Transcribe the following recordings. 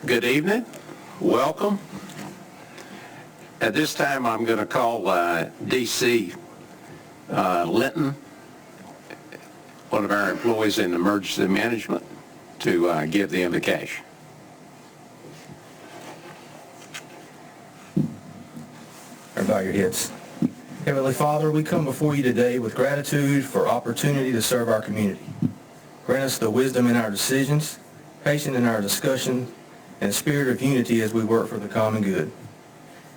Good evening. Welcome. At this time, I'm going to call D.C. Linton, one of our employees in emergency management, to give the invocation. Bow your heads. Heavenly Father, we come before you today with gratitude for opportunity to serve our community. Grant us the wisdom in our decisions, patience in our discussion, and a spirit of unity as we work for the common good.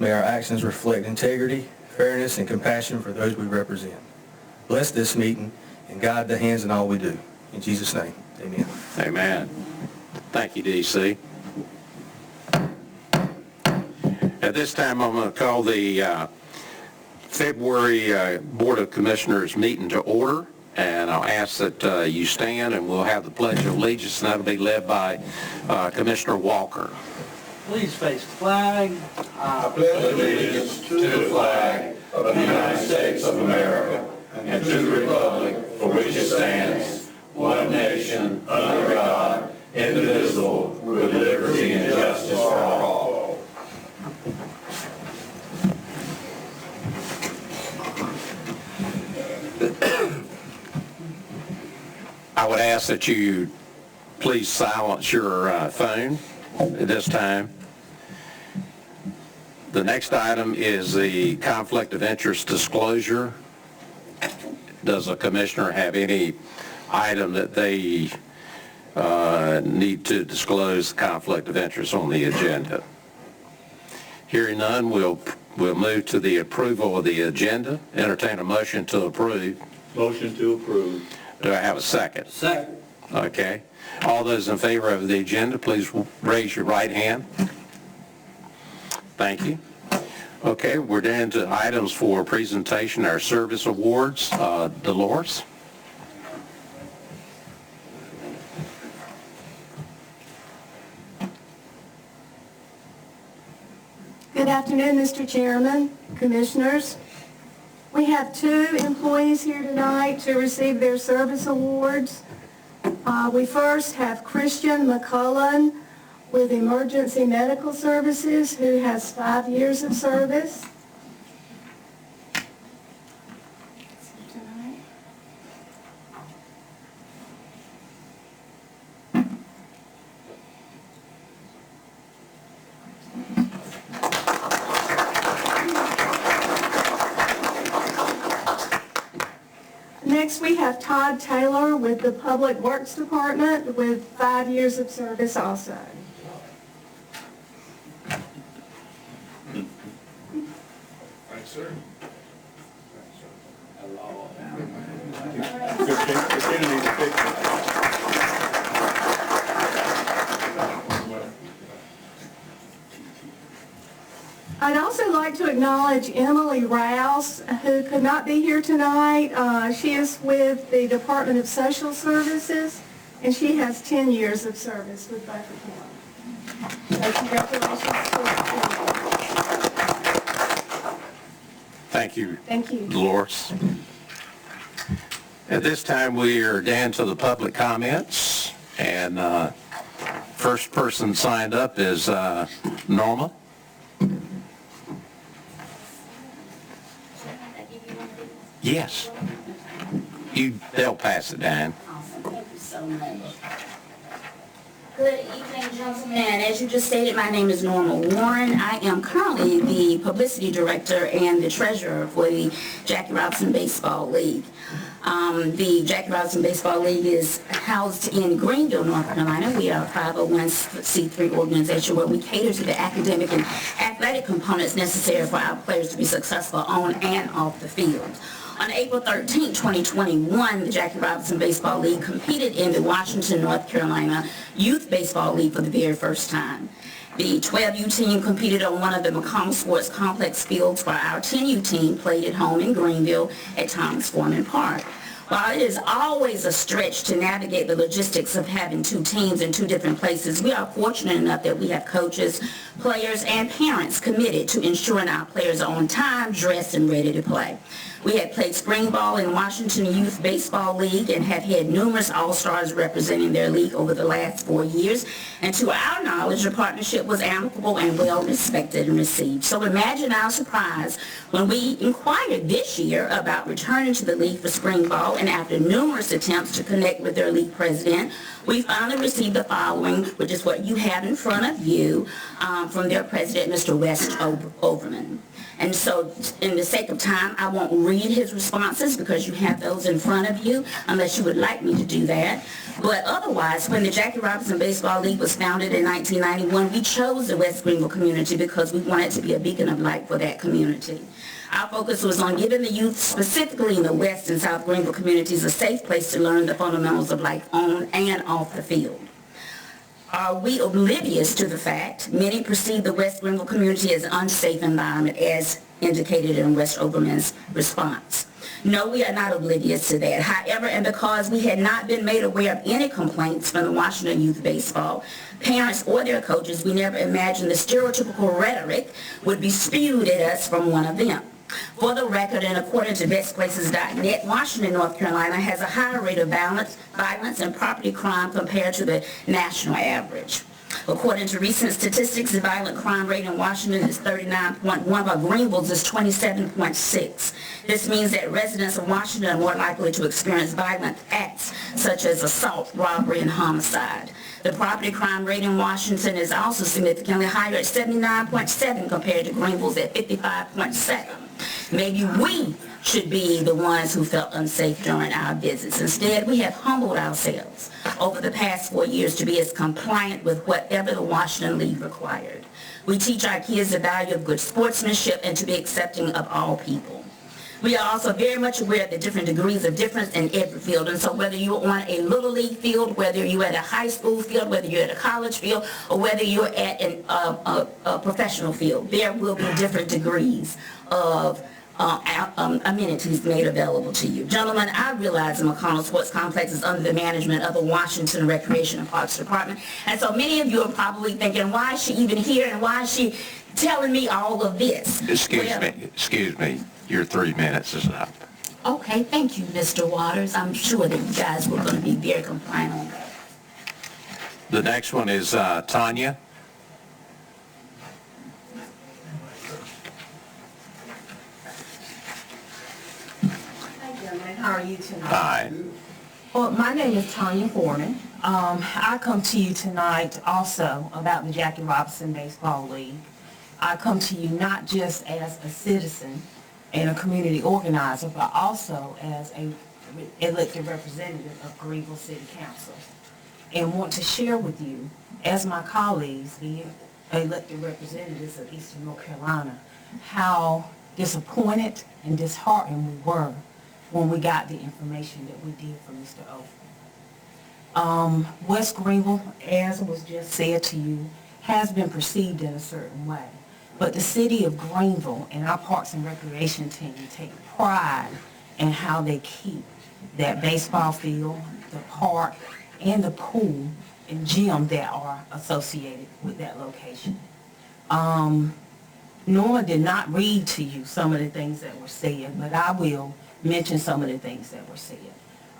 May our actions reflect integrity, fairness, and compassion for those we represent. Bless this meeting and guide the hands in all we do. In Jesus' name, amen. Amen. Thank you, D.C. At this time, I'm going to call the February Board of Commissioners meeting to order, and I'll ask that you stand and we'll have the Pledge of Allegiance, and that'll be led by Commissioner Walker. Please face the flag. I pledge allegiance to the flag of the United States of America and to the republic for which it stands, one nation, under God, indivisible, with liberty and justice for all. I would ask that you please silence your phone at this time. The next item is the conflict of interest disclosure. Does a commissioner have any item that they need to disclose the conflict of interest on the agenda? Hearing none, we'll move to the approval of the agenda. Entertain a motion to approve. Motion to approve. Do I have a second? Second. Okay. All those in favor of the agenda, please raise your right hand. Thank you. Okay, we're down to items for presentation, our service awards. Dolores? Good afternoon, Mr. Chairman, Commissioners. We have 2 employees here tonight to receive their service awards. We first have Christian McCullen with Emergency Medical Services, who has 5 years of service. Next, we have Todd Taylor with the Public Works Department with 5 years of service also. Thanks, sir. I'd also like to acknowledge Emily Rouse, who could not be here tonight. She is with the Department of Social Services, and she has 10 years of service with Beaufort County. So congratulations to her. Thank you. Thank you. Dolores. At this time, we are down to the public comments, and first person signed up is Norma. Yes. They'll pass it down. Awesome. Thank you so much. Good evening, gentlemen. As you just stated, my name is Norma Warren. I am currently the publicity director and the treasurer for the Jackie Robinson Baseball League. The Jackie Robinson Baseball League is housed in Greenville, North Carolina. We are a 501c3 organization where we cater to the academic and athletic components necessary for our players to be successful on and off the field. On April 13, 2021, the Jackie Robinson Baseball League competed in the Washington, North Carolina Youth Baseball League for the very first time. The 12U team competed on one of the McCombs Sports Complex fields, while our 10U team played at home in Greenville at Thomas Foreman Park. While it is always a stretch to navigate the logistics of having 2 teams in 2 different places, we are fortunate enough that we have coaches, players, and parents committed to ensuring our players are on time, dressed, and ready to play. We had played spring ball in Washington Youth Baseball League and have had numerous all-stars representing their league over the last 4 years. And to our knowledge, the partnership was amicable and well respected and received. So imagine our surprise when we inquired this year about returning to the league for spring ball, and after numerous attempts to connect with their league president, we finally received the following, which is what you have in front of you, from their president, Mr. West Overman. And so, in the sake of time, I won't read his responses because you have those in front of you, unless you would like me to do that. But otherwise, when the Jackie Robinson Baseball League was founded in 1991, we chose the West Greenville community because we wanted to be a beacon of light for that community. Our focus was on giving the youth, specifically in the West and South Greenville communities, a safe place to learn the fundamentals of life on and off the field. Are we oblivious to the fact many perceive the West Greenville community as an unsafe environment, as indicated in West Overman's response? No, we are not oblivious to that. However, and because we had not been made aware of any complaints from the Washington Youth Baseball, parents or their coaches, we never imagined the stereotypical rhetoric would be spewed at us from one of them. For the record, and according to bestplaces.net, Washington, North Carolina has a higher rate of violence and property crime compared to the national average. According to recent statistics, the violent crime rate in Washington is 39.1, while Greenville's is 27.6. This means that residents of Washington are more likely to experience violent acts such as assault, robbery, and homicide. The property crime rate in Washington is also significantly higher at 79.7 compared to Greenville's at 55.7. Maybe we should be the ones who felt unsafe during our visits. Instead, we have humbled ourselves over the past 4 years to be as compliant with whatever the Washington League required. We teach our kids the value of good sportsmanship and to be accepting of all people. We are also very much aware of the different degrees of difference in every field, and so whether you're on a little league field, whether you're at a high school field, whether you're at a college field, or whether you're at a professional field, there will be different degrees of amenities made available to you. Gentlemen, I realize the McConnell Sports Complex is under the management of the Washington Recreation and Parks Department, and so many of you are probably thinking, why is she even here and why is she telling me all of this? Excuse me, your 3 minutes is up. Okay, thank you, Mr. Waters. I'm sure that you guys were going to be very compliant on that. The next one is Tanya. How are you tonight? Hi. Well, my name is Tanya Foreman. I come to you tonight also about the Jackie Robinson Baseball League. I come to you not just as a citizen and a community organizer, but also as an elected representative of Greenville City Council, and want to share with you, as my colleagues, the elected representatives of Eastern North Carolina, how disappointed and disheartened we were when we got the information that we did from Mr. Overman. West Greenville, as was just said to you, has been perceived in a certain way. But the city of Greenville and our Parks and Recreation team take pride in how they keep that baseball field, the park, and the pool and gym that are associated with that location. Norma did not read to you some of the things that were said, but I will mention some of the things that were said.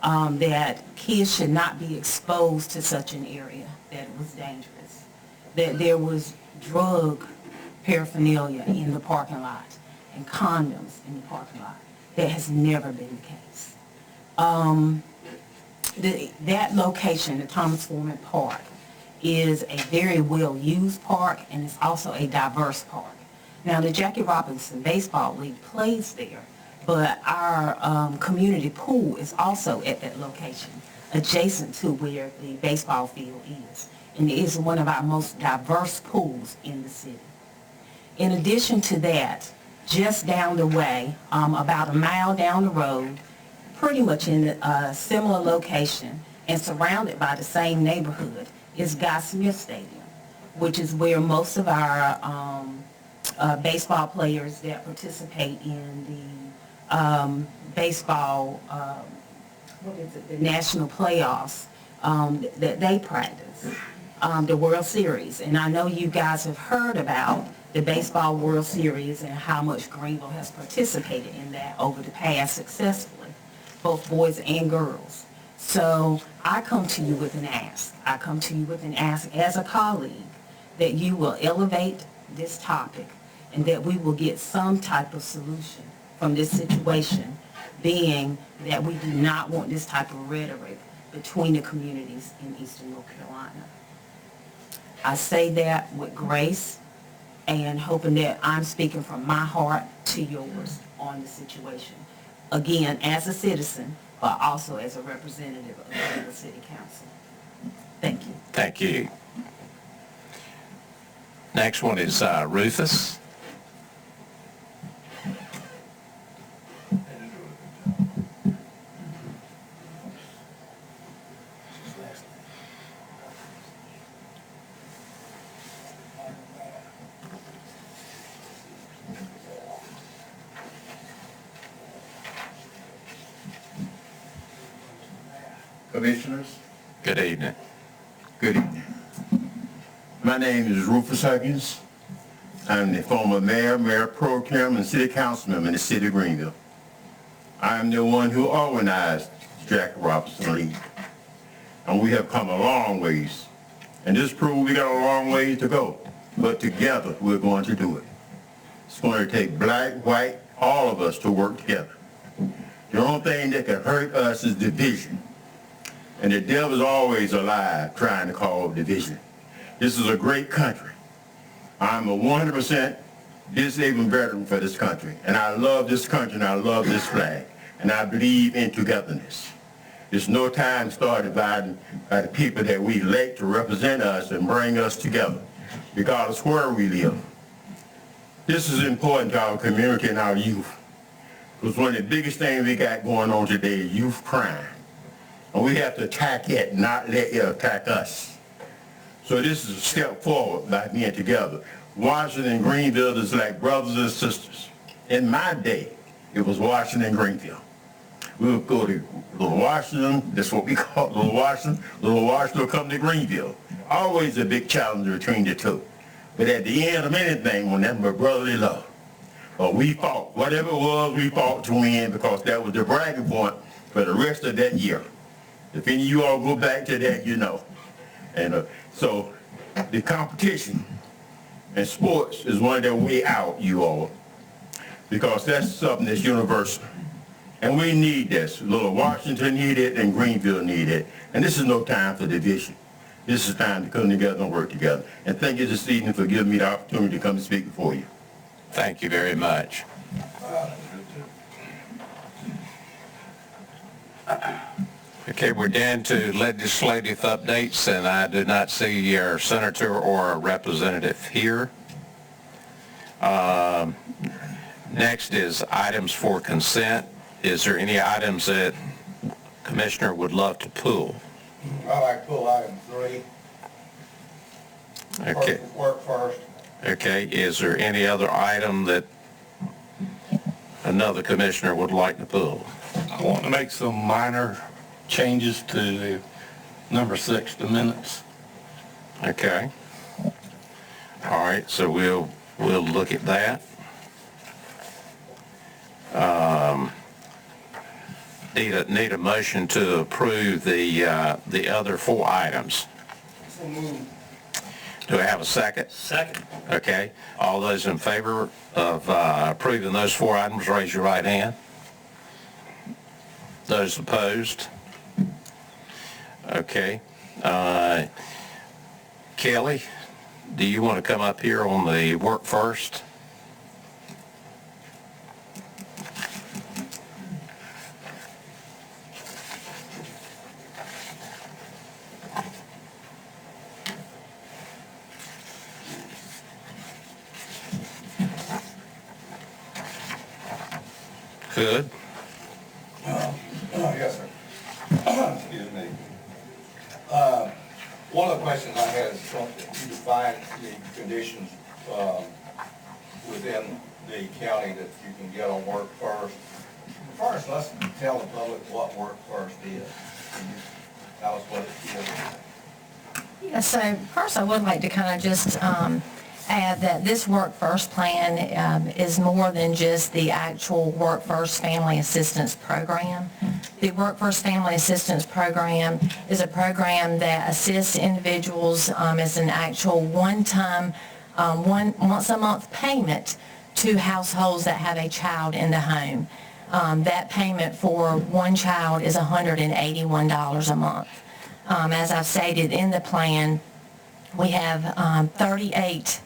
That kids should not be exposed to such an area, that it was dangerous, that there was drug paraphernalia in the parking lot and condoms in the parking lot. That has never been the case. That location, the Thomas Foreman Park, is a very well-used park, and it's also a diverse park. Now, the Jackie Robinson Baseball League plays there, but our community pool is also at that location, adjacent to where the baseball field is, and it is one of our most diverse pools in the city. In addition to that, just down the way, about a mile down the road, pretty much in a similar location and surrounded by the same neighborhood, is Guy Smith Stadium, which is where most of our baseball players that participate in the baseball, the national playoffs that they practice, the World Series. And I know you guys have heard about the Baseball World Series and how much Greenville has participated in that over the past successfully, both boys and girls. So I come to you with an ask. I come to you with an ask as a colleague that you will elevate this topic and that we will get some type of solution from this situation, being that we do not want this type of rhetoric between the communities in Eastern North Carolina. I say that with grace and hoping that I'm speaking from my heart to yours on the situation. Again, as a citizen, but also as a representative of the Greenville City Council. Thank you. Thank you. Next one is Rufus. Commissioners, Good evening. good evening. My name is Rufus Huggins. I'm the former mayor, mayor pro tem, and city councilman in the city of Greenville. I am the one who organized the Jackie Robinson League. And we have come a long ways. And this proves we got a long way to go. But together, we're going to do it. It's going to take black, white, all of us to work together. The only thing that can hurt us is division. And the devil's always alive trying to cause division. This is a great country. I'm a 100% disabled veteran for this country. And I love this country and I love this flag. And I believe in togetherness. There's no time to start dividing by the people that we elect to represent us and bring us together, regardless where we live. This is important to our community and our youth. Because one of the biggest things we got going on today is youth crime. And we have to attack it, not let it attack us. So this is a step forward by being together. Washington and Greenville is like brothers and sisters. In my day, it was Washington and Greenville. We would go to Little Washington, that's what we call Little Washington. Little Washington will come to Greenville. Always a big challenge between the two. But at the end of anything, when that's my brotherly love. But we fought, whatever it was, we fought to win because that was the bragging point for the rest of that year. If any of you all go back to that, you know. And so the competition in sports is one of their way out, you all, because that's something that's universal. And we need this. Little Washington need it and Greenville need it. And this is no time for division. This is time to come together and work together. And thank you this evening for giving me the opportunity to come and speak before you. Thank you very much. Okay, we're down to legislative updates, and I do not see our senator or a representative here. Next is items for consent. Is there any items that Commissioner would love to pull? I'd like to pull item 3. Okay. Work first. Okay, is there any other item that another commissioner would like to pull? I want to make some minor changes to the number 6, the minutes. Okay. All right, so we'll look at that. Need a motion to approve the other 4 items. So moved. Do I have a second? Second. Okay. All those in favor of approving those 4 items, raise your right hand. Those opposed? Okay. Kelly, do you want to come up here on the work first? Good. Yes, sir. Excuse me. One of the questions I had is something, you define the conditions within the county that you can get on work first. First, let's tell the public what work first is. Can you tell us what it is? Yeah, so first I would like to kind of just add that this Work First plan is more than just the actual Work First Family Assistance Program. The Work First Family Assistance Program is a program that assists individuals as an actual one-time, once-a-month payment to households that have a child in the home. That payment for one child is $181 a month. As I've stated in the plan, we have 38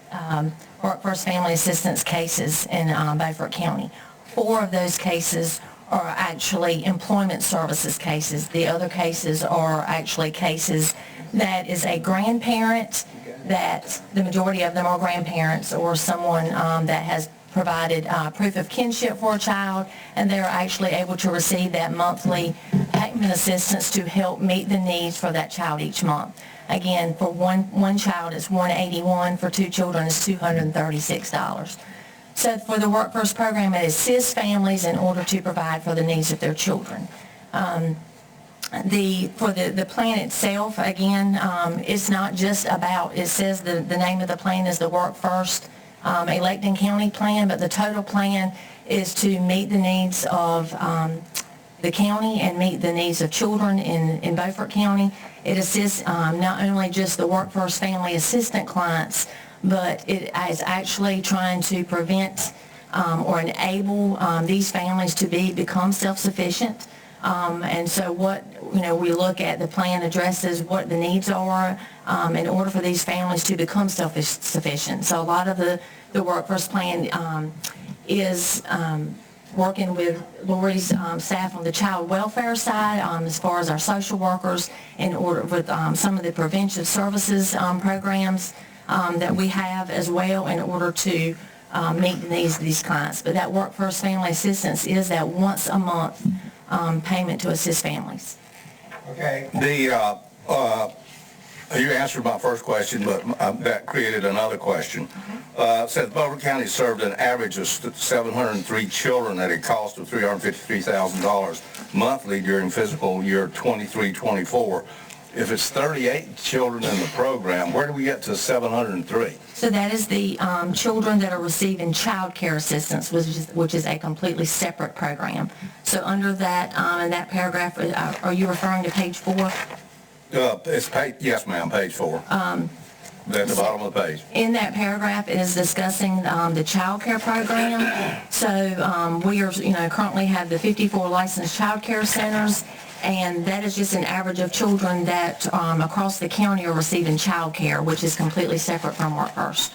Work First Family Assistance cases in Beaufort County. 4 of those cases are actually employment services cases. The other cases are actually cases that is a grandparent, that the majority of them are grandparents or someone that has provided proof of kinship for a child, and they're actually able to receive that monthly payment assistance to help meet the needs for that child each month. Again, for one child, it's $181. For 2 children, it's $236. So for the Work First program, it assists families in order to provide for the needs of their children. For the plan itself, again, it's not just about, it says the name of the plan is the Work First Lecton County plan, but the total plan is to meet the needs of the county and meet the needs of children in Beaufort County. It assists not only just the Work First Family Assistant clients, but it is actually trying to prevent or enable these families to become self-sufficient. And so we look at the plan addresses what the needs are in order for these families to become self-sufficient. So a lot of the Work First plan is working with Lori's staff on the child welfare side, as far as our social workers, in order with some of the preventive services programs that we have as well, in order to meet the needs of these clients. But that Work First Family Assistance is that once a month payment to assist families. Okay. You answered my first question, but that created another question. It says Beaufort County served an average of 703 children at a cost of $353,000 monthly during fiscal year 23-24. If it's 38 children in the program, where do we get to 703? So that is the children that are receiving child care assistance, which is a completely separate program. So under that, in that paragraph, are you referring to page 4? Yes, ma'am, page 4. At the bottom of the page. In that paragraph, it is discussing the child care program. So we are, currently have the 54 licensed child care centers, and that is just an average of children that across the county are receiving child care, which is completely separate from Work First.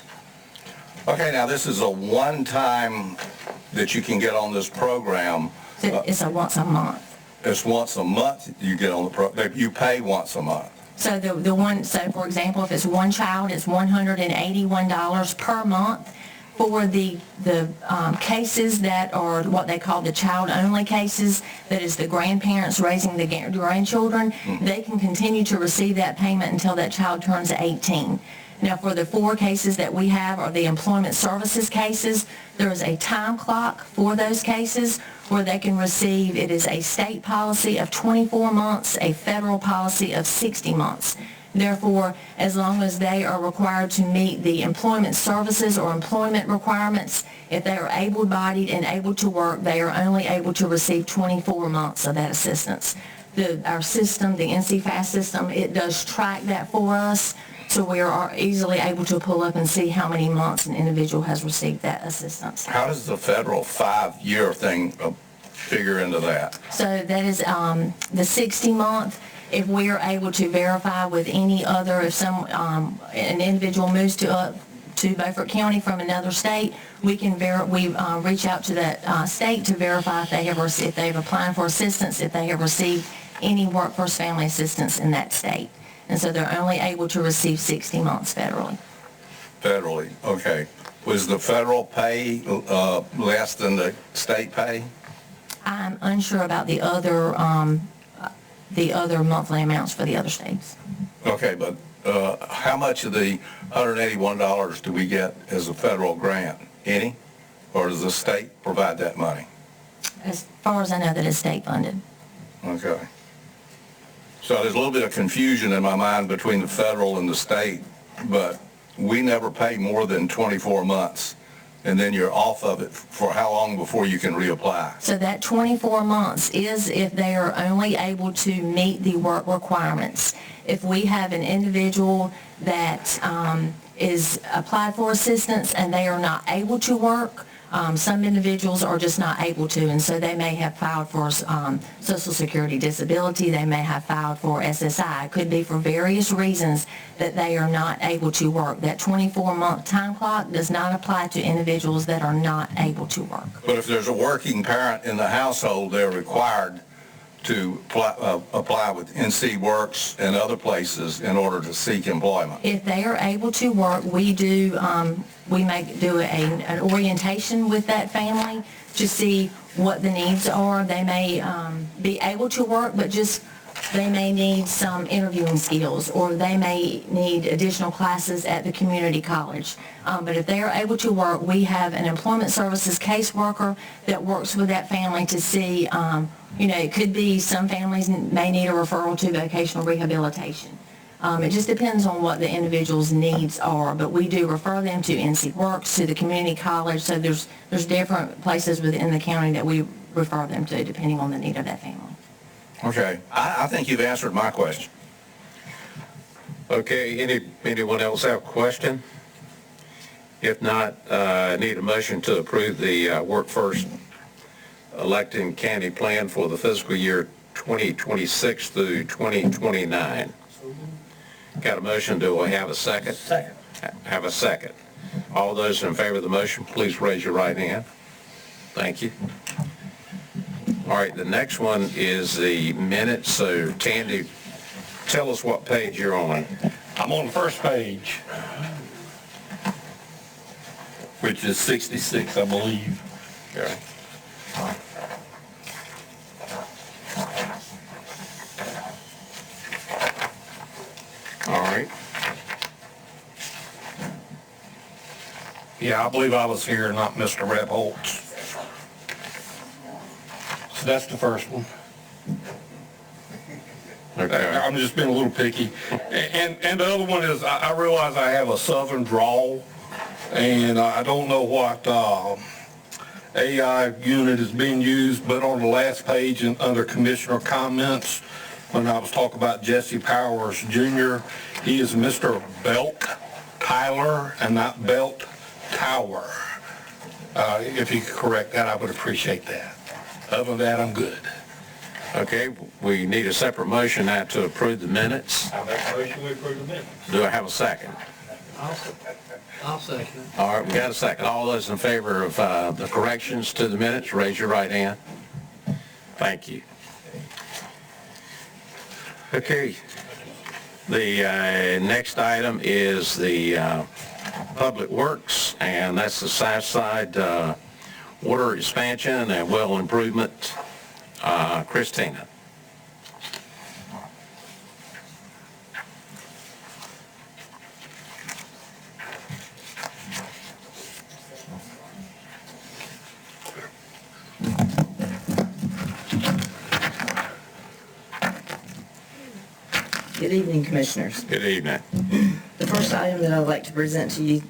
Okay, now this is a one-time that you can get on this program. So it's a once a month. It's once a month you get on the program. You pay once a month. So so for example, if it's one child, it's $181 per month. For the cases that are what they call the child-only cases, that is the grandparents raising the grandchildren, they can continue to receive that payment until that child turns 18. Now, for the 4 cases that we have are the employment services cases. There is a time clock for those cases where they can receive. It is a state policy of 24 months, a federal policy of 60 months. Therefore, as long as they are required to meet the employment services or employment requirements, if they are able-bodied and able to work, they are only able to receive 24 months of that assistance. Our system, the NCFAS system, it does track that for us, so we are easily able to pull up and see how many months an individual has received that assistance. How does the federal 5-year thing figure into that? So that is the 60-month. If we are able to verify with any other, if an individual moves to Beaufort County from another state, we can reach out to that state to verify if they have applied for assistance, if they have received any Work First Family Assistance in that state. And so they're only able to receive 60 months federally. Federally, okay. Was the federal pay less than the state pay? I'm unsure about the other monthly amounts for the other states. Okay, but how much of the $181 do we get as a federal grant? Any? Or does the state provide that money? As far as I know, that is state funded. Okay. So there's a little bit of confusion in my mind between the federal and the state, but we never pay more than 24 months, and then you're off of it for how long before you can reapply? So that 24 months is if they are only able to meet the work requirements. If we have an individual that is applied for assistance and they are not able to work, some individuals are just not able to, and so they may have filed for Social Security disability, they may have filed for SSI. It could be for various reasons that they are not able to work. That 24-month time clock does not apply to individuals that are not able to work. But if there's a working parent in the household, they're required to apply with NC Works and other places in order to seek employment. If they are able to work, we may do an orientation with that family to see what the needs are. They may be able to work, but they may need some interviewing skills, or they may need additional classes at the community college. But if they are able to work, we have an employment services caseworker that works with that family to see, it could be some families may need a referral to vocational rehabilitation. It just depends on what the individual's needs are, but we do refer them to NC Works, to the community college, so there's different places within the county that we refer them to depending on the need of that family. Okay, I think you've answered my question. Okay, anyone else have a question? If not, I need a motion to approve the Work First Elected County Plan for the fiscal year 2026 through 2029. Got a motion, do I have a second? Second. Have a second. All those in favor of the motion, please raise your right hand. Thank you. All right, the next one is the minutes, so Tandy, tell us what page you're on. I'm on the first page, which is 66, I believe. Okay. All right. Yeah, I believe I was here, not Mr. Reb Holtz. So that's the first one. Okay. I'm just being a little picky. And the other one is, I realize I have a southern drawl, and I don't know what AI unit is being used, but on the last page under Commissioner comments, when I was talking about Jesse Powers Jr., he is Mr. Belt Tyler and not Belt Tower. If you could correct that, I would appreciate that. Other than that, I'm good. Okay, we need a separate motion now to approve the minutes. I make a motion we approve the minutes. Do I have a second? I'll second it. All right, we got a second. All those in favor of the corrections to the minutes, raise your right hand. Thank you. Okay, the next item is the Public Works, and that's the Southside water expansion and well improvement. Christina. Good evening, Commissioners. Good evening. The first item that I'd like to present to you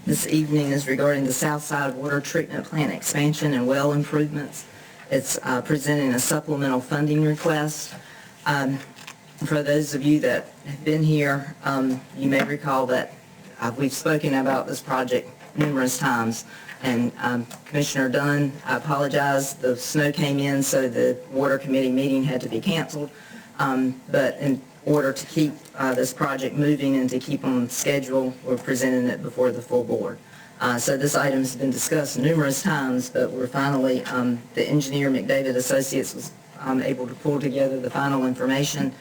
this evening is regarding the Southside Water Treatment Plant expansion and well improvements. It's presenting a supplemental funding request. For those of you that have been here, you may recall that we've spoken about this project numerous times. And Commissioner Dunn, I apologize, the snow came in, so the Water Committee meeting had to be canceled. But in order to keep this project moving and to keep on schedule, we're presenting it before the full board. So this item's been discussed numerous times, but we're finally, the engineer McDavid Associates was able to pull together the final information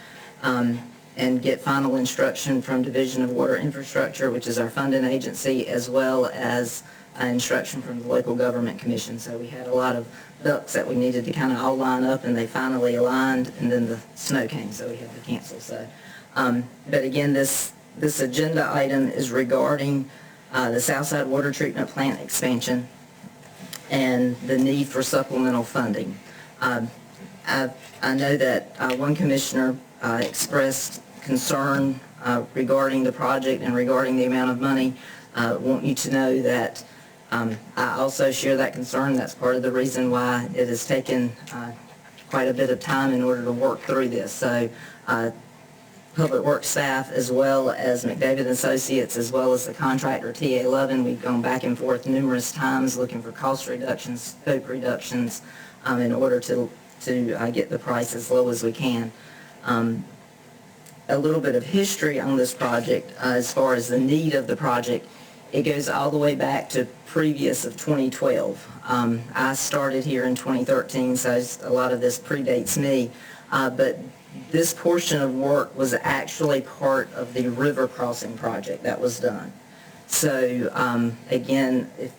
and get final instruction from Division of Water Infrastructure, which is our funding agency, as well as instruction from the Local Government Commission. So we had a lot of ducks that we needed to kind of all line up, and they finally aligned, and then the snow came, so we had to cancel. So, but again, this agenda item is regarding the Southside Water Treatment Plant expansion and the need for supplemental funding. I know that one commissioner expressed concern regarding the project and regarding the amount of money. I want you to know that I also share that concern. That's part of the reason why it has taken quite a bit of time in order to work through this. So Public Works staff, as well as McDavid Associates, as well as the contractor TA11, we've gone back and forth numerous times looking for cost reductions, scope reductions, in order to get the price as low as we can. A little bit of history on this project, as far as the need of the project, it goes all the way back to previous of 2012. I started here in 2013, so a lot of this predates me, but this portion of work was actually part of the river crossing project that was done. So again, if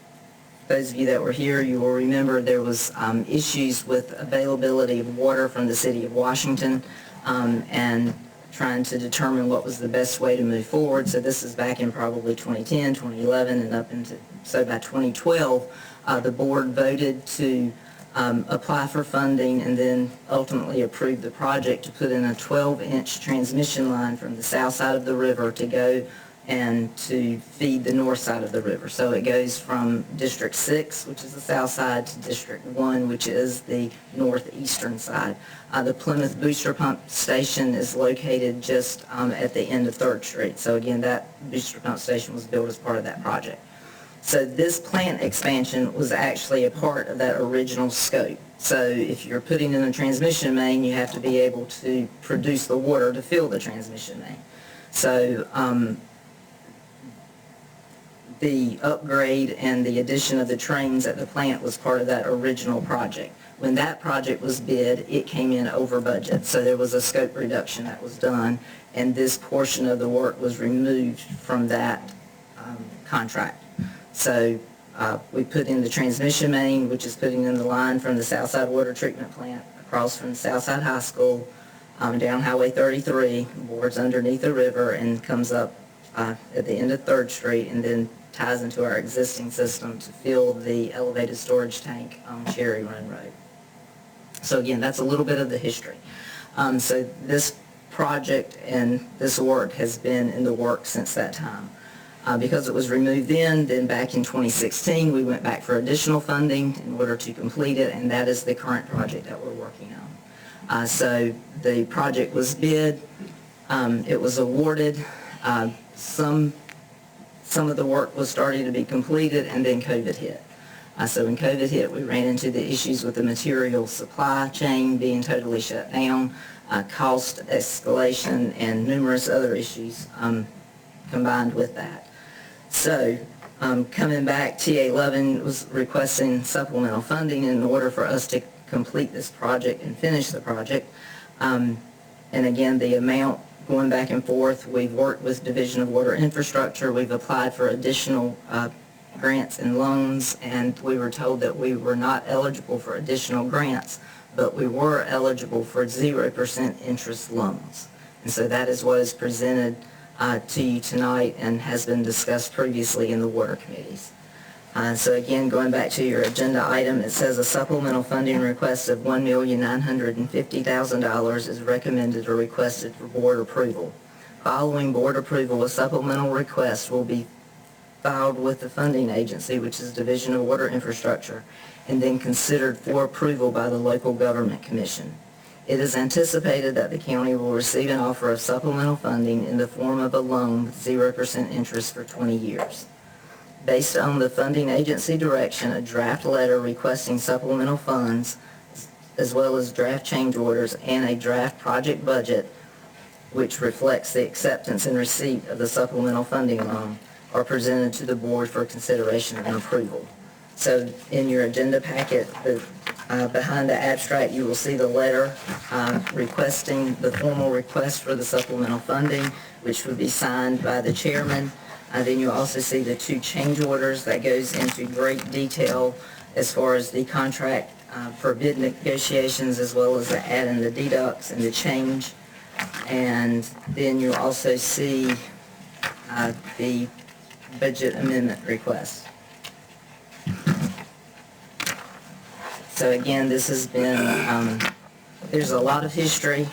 those of you that were here, you will remember there was issues with availability of water from the city of Washington, and trying to determine what was the best way to move forward. So this is back in probably 2010, 2011, and up into, so by 2012, the board voted to apply for funding and then ultimately approve the project to put in a 12-inch transmission line from the south side of the river to go and to feed the north side of the river. So it goes from District 6, which is the south side, to District 1, which is the northeastern side. The Plymouth Booster Pump Station is located just at the end of 3rd Street. So again, that booster pump station was built as part of that project. So this plant expansion was actually a part of that original scope. So if you're putting in a transmission main, you have to be able to produce the water to fill the transmission main. So the upgrade and the addition of the trains at the plant was part of that original project. When that project was bid, it came in over budget, so there was a scope reduction that was done, and this portion of the work was removed from that contract. So we put in the transmission main, which is putting in the line from the Southside Water Treatment Plant across from Southside High School, down Highway 33, boards underneath the river, and comes up at the end of 3rd Street, and then ties into our existing system to fill the elevated storage tank on Cherry Run Road. So again, that's a little bit of the history. So this project and this work has been in the works since that time. Because it was removed then back in 2016, we went back for additional funding in order to complete it, and that is the current project that we're working on. So the project was bid, it was awarded, some of the work was starting to be completed, and then COVID hit. So when COVID hit, we ran into the issues with the material supply chain being totally shut down, cost escalation, and numerous other issues combined with that. So coming back, TA11 was requesting supplemental funding in order for us to complete this project and finish the project. And again, the amount going back and forth, we've worked with Division of Water Infrastructure, we've applied for additional grants and loans, and we were told that we were not eligible for additional grants, but we were eligible for 0% interest loans. And so that is what is presented to you tonight and has been discussed previously in the water committees. So again, going back to your agenda item, it says a supplemental funding request of $1,950,000 is recommended or requested for board approval. Following board approval, a supplemental request will be filed with the funding agency, which is Division of Water Infrastructure, and then considered for approval by the local government commission. It is anticipated that the county will receive an offer of supplemental funding in the form of a loan with 0% interest for 20 years. Based on the funding agency direction, a draft letter requesting supplemental funds, as well as draft change orders and a draft project budget, which reflects the acceptance and receipt of the supplemental funding loan, are presented to the board for consideration and approval. So in your agenda packet, behind the abstract, you will see the letter requesting the formal request for the supplemental funding, which would be signed by the chairman. Then you'll also see the 2 change orders that goes into great detail as far as the contract for bid negotiations, as well as the add and the deducts and the change. And then you'll also see the budget amendment request. So again, this has been, there's a lot of history.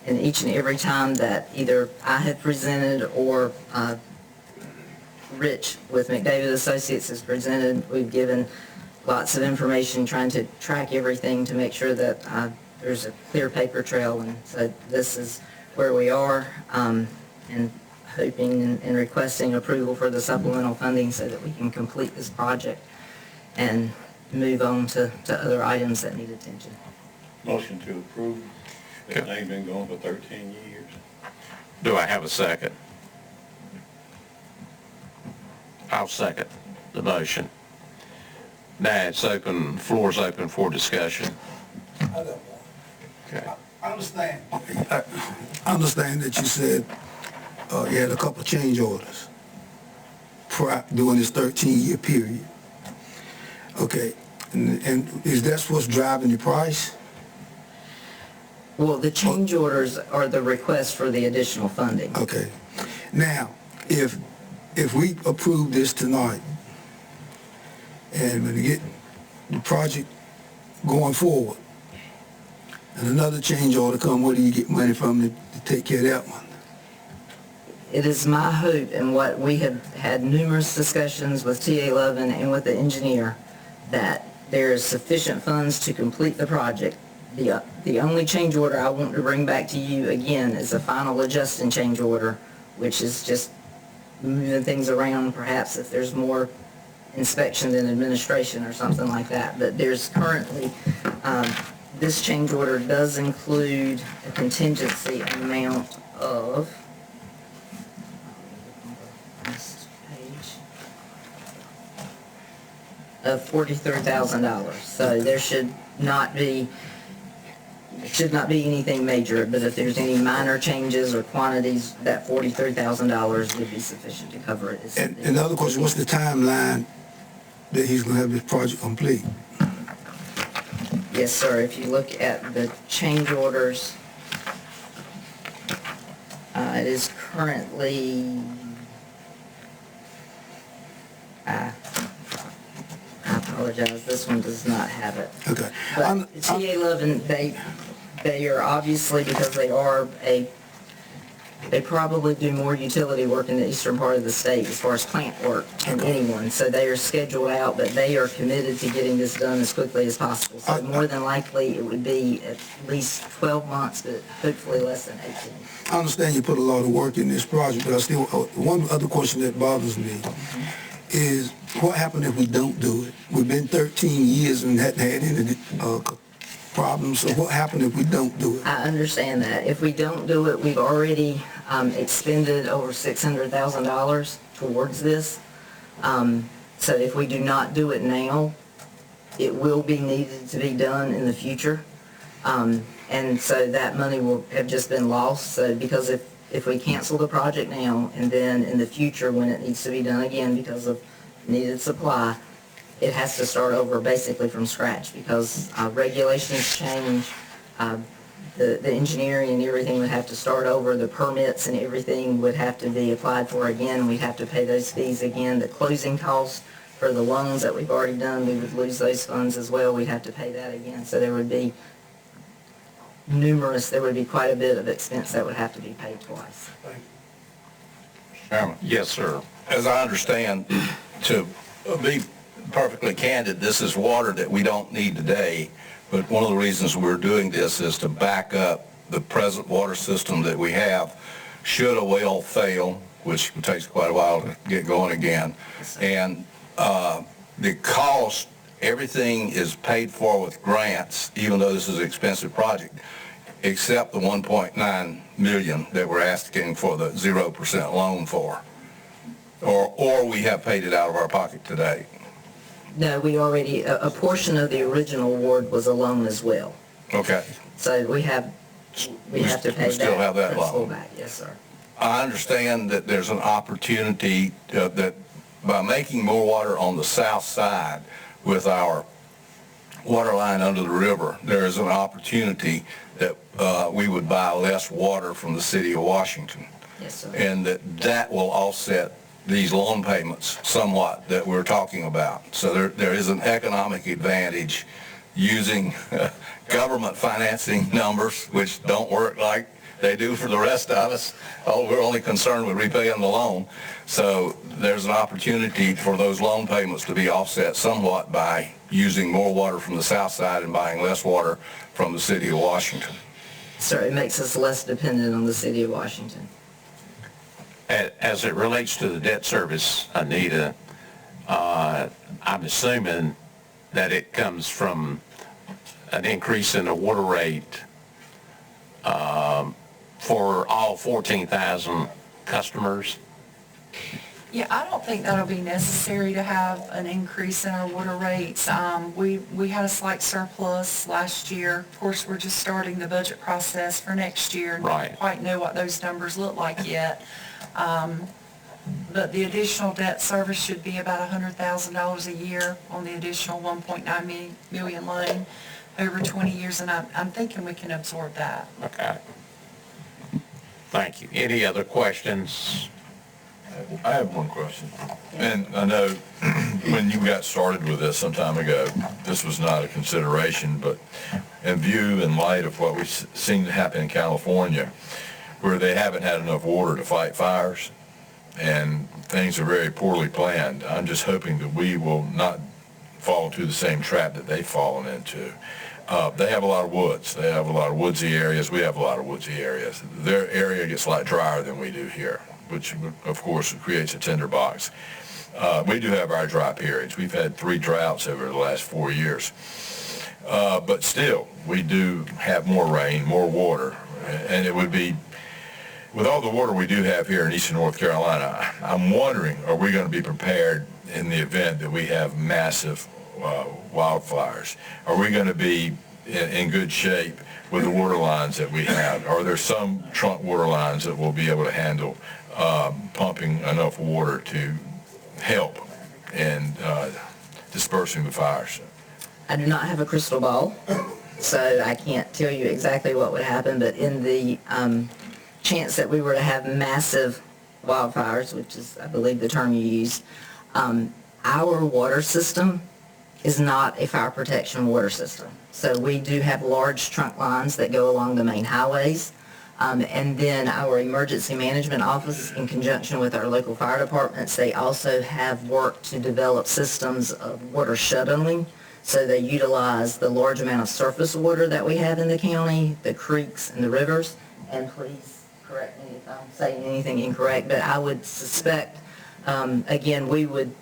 And each and every time that either I have presented or Rich with McDavid Associates has presented, we've given lots of information trying to track everything to make sure that there's a clear paper trail. And so this is where we are, and hoping and requesting approval for the supplemental funding so that we can complete this project and move on to other items that need attention. Motion to approve. That thing's been going for 13 years. Do I have a second? I'll second the motion. Now it's open, floor's open for discussion. Okay. I understand that you said you had a couple of change orders during this 13-year period. Okay, and is that what's driving the price? Well, the change orders are the request for the additional funding. Okay. Now, if we approve this tonight, and when we get the project going forward, and another change order come, where do you get money from to take care of that one? It is my hope, and what we have had numerous discussions with TA Lovin and with the engineer, that there is sufficient funds to complete the project. The only change order I want to bring back to you again is a final adjusting change order, which is just moving things around, perhaps if there's more inspection than administration or something like that. But there's currently, this change order does include a contingency amount of, next page, of $43,000. So there should not be anything major, but if there's any minor changes or quantities, that $43,000 would be sufficient to cover it. And another question, what's the timeline that he's going to have this project complete? Yes, sir. If you look at the change orders, it is currently, I apologize, this one does not have it. Okay. But TA Lovin, they are obviously, because they probably do more utility work in the eastern part of the state as far as plant work than anyone. So they are scheduled out, but they are committed to getting this done as quickly as possible. So more than likely, it would be at least 12 months, but hopefully less than 18. I understand you put a lot of work in this project, but I still, one other question that bothers me is what happened if we don't do it? We've been 13 years and hadn't had any problems, so what happened if we don't do it? I understand that. If we don't do it, we've already expended over $600,000 towards this. So if we do not do it now, it will be needed to be done in the future. And so that money will have just been lost. So because if we cancel the project now and then in the future when it needs to be done again because of needed supply, it has to start over basically from scratch because regulations change, the engineering and everything would have to start over, the permits and everything would have to be applied for again, we'd have to pay those fees again, the closing costs for the loans that we've already done, we would lose those funds as well, we'd have to pay that again, so there would be quite a bit of expense that would have to be paid twice. Chairman. Yes, sir. As I understand, to be perfectly candid, this is water that we don't need today, but one of the reasons we're doing this is to back up the present water system that we have should a well fail, which takes quite a while to get going again. And the cost, everything is paid for with grants, even though this is an expensive project, except the 1.9 million that we're asking for the 0% loan for. Or we have paid it out of our pocket today. No, we already, a portion of the original award was a loan as well. Okay. So we have to pay that. Still have that principal loan. back. Yes, sir. I understand that there's an opportunity that by making more water on the south side with our water line under the river, there is an opportunity that we would buy less water from the city of Washington. Yes, sir. And that will offset these loan payments somewhat that we're talking about. So there is an economic advantage using government financing numbers, which don't work like they do for the rest of us. Oh, we're only concerned with repaying the loan. So there's an opportunity for those loan payments to be offset somewhat by using more water from the south side and buying less water from the city of Washington. So it makes us less dependent on the city of Washington. As it relates to the debt service, Anita, I'm assuming that it comes from an increase in the water rate for all 14,000 customers? Yeah, I don't think that'll be necessary to have an increase in our water rates. We had a slight surplus last year. Of course, we're just starting the budget process for next year. And Right. don't quite know what those numbers look like yet. But the additional debt service should be about $100,000 a year on the additional 1.9 million loan over 20 years, and I'm thinking we can absorb that. Okay. Thank you. Any other questions? I have one question. And I know when you got started with this some time ago, this was not a consideration, but in view and light of what we've seen happen in California, where they haven't had enough water to fight fires, and things are very poorly planned, I'm just hoping that we will not fall into the same trap that they've fallen into. They have a lot of woods. They have a lot of woodsy areas. We have a lot of woodsy areas. Their area gets a lot drier than we do here, which of course creates a tinderbox. We do have our dry periods. We've had 3 droughts over the last 4 years. But still, we do have more rain, more water, and it would be, with all the water we do have here in eastern North Carolina, I'm wondering, are we going to be prepared in the event that we have massive wildfires? Are we going to be in good shape with the water lines that we have? Are there some trunk water lines that will be able to handle pumping enough water to help in dispersing the fires? I do not have a crystal ball, so I can't tell you exactly what would happen, but in the chance that we were to have massive wildfires, which is, I believe, the term you used, our water system is not a fire protection water system. So we do have large trunk lines that go along the main highways, and then our emergency management office, in conjunction with our local fire departments, they also have worked to develop systems of water shuttling. So they utilize the large amount of surface water that we have in the county, the creeks and the rivers, and please correct me if I'm saying anything incorrect, but I would suspect, again, we would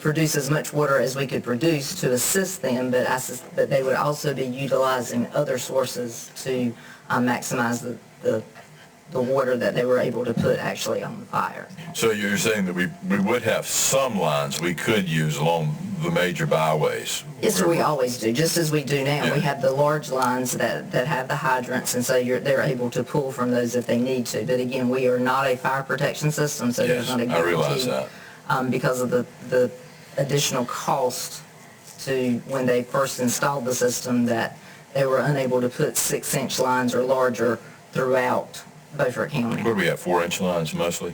produce as much water as we could produce to assist them, but they would also be utilizing other sources to maximize the water that they were able to put actually on the fire. So you're saying that we would have some lines we could use along the major byways? Yes, sir, we always do, just as we do now. Yeah. We have the large lines that have the hydrants, and so they're able to pull from those if they need to. But again, we are not a fire protection system, so there's Yes, not a I realize guarantee. that. Because of the additional cost to when they first installed the system, that they were unable to put 6-inch lines or larger throughout Beaufort County. What do we have, 4-inch lines mostly?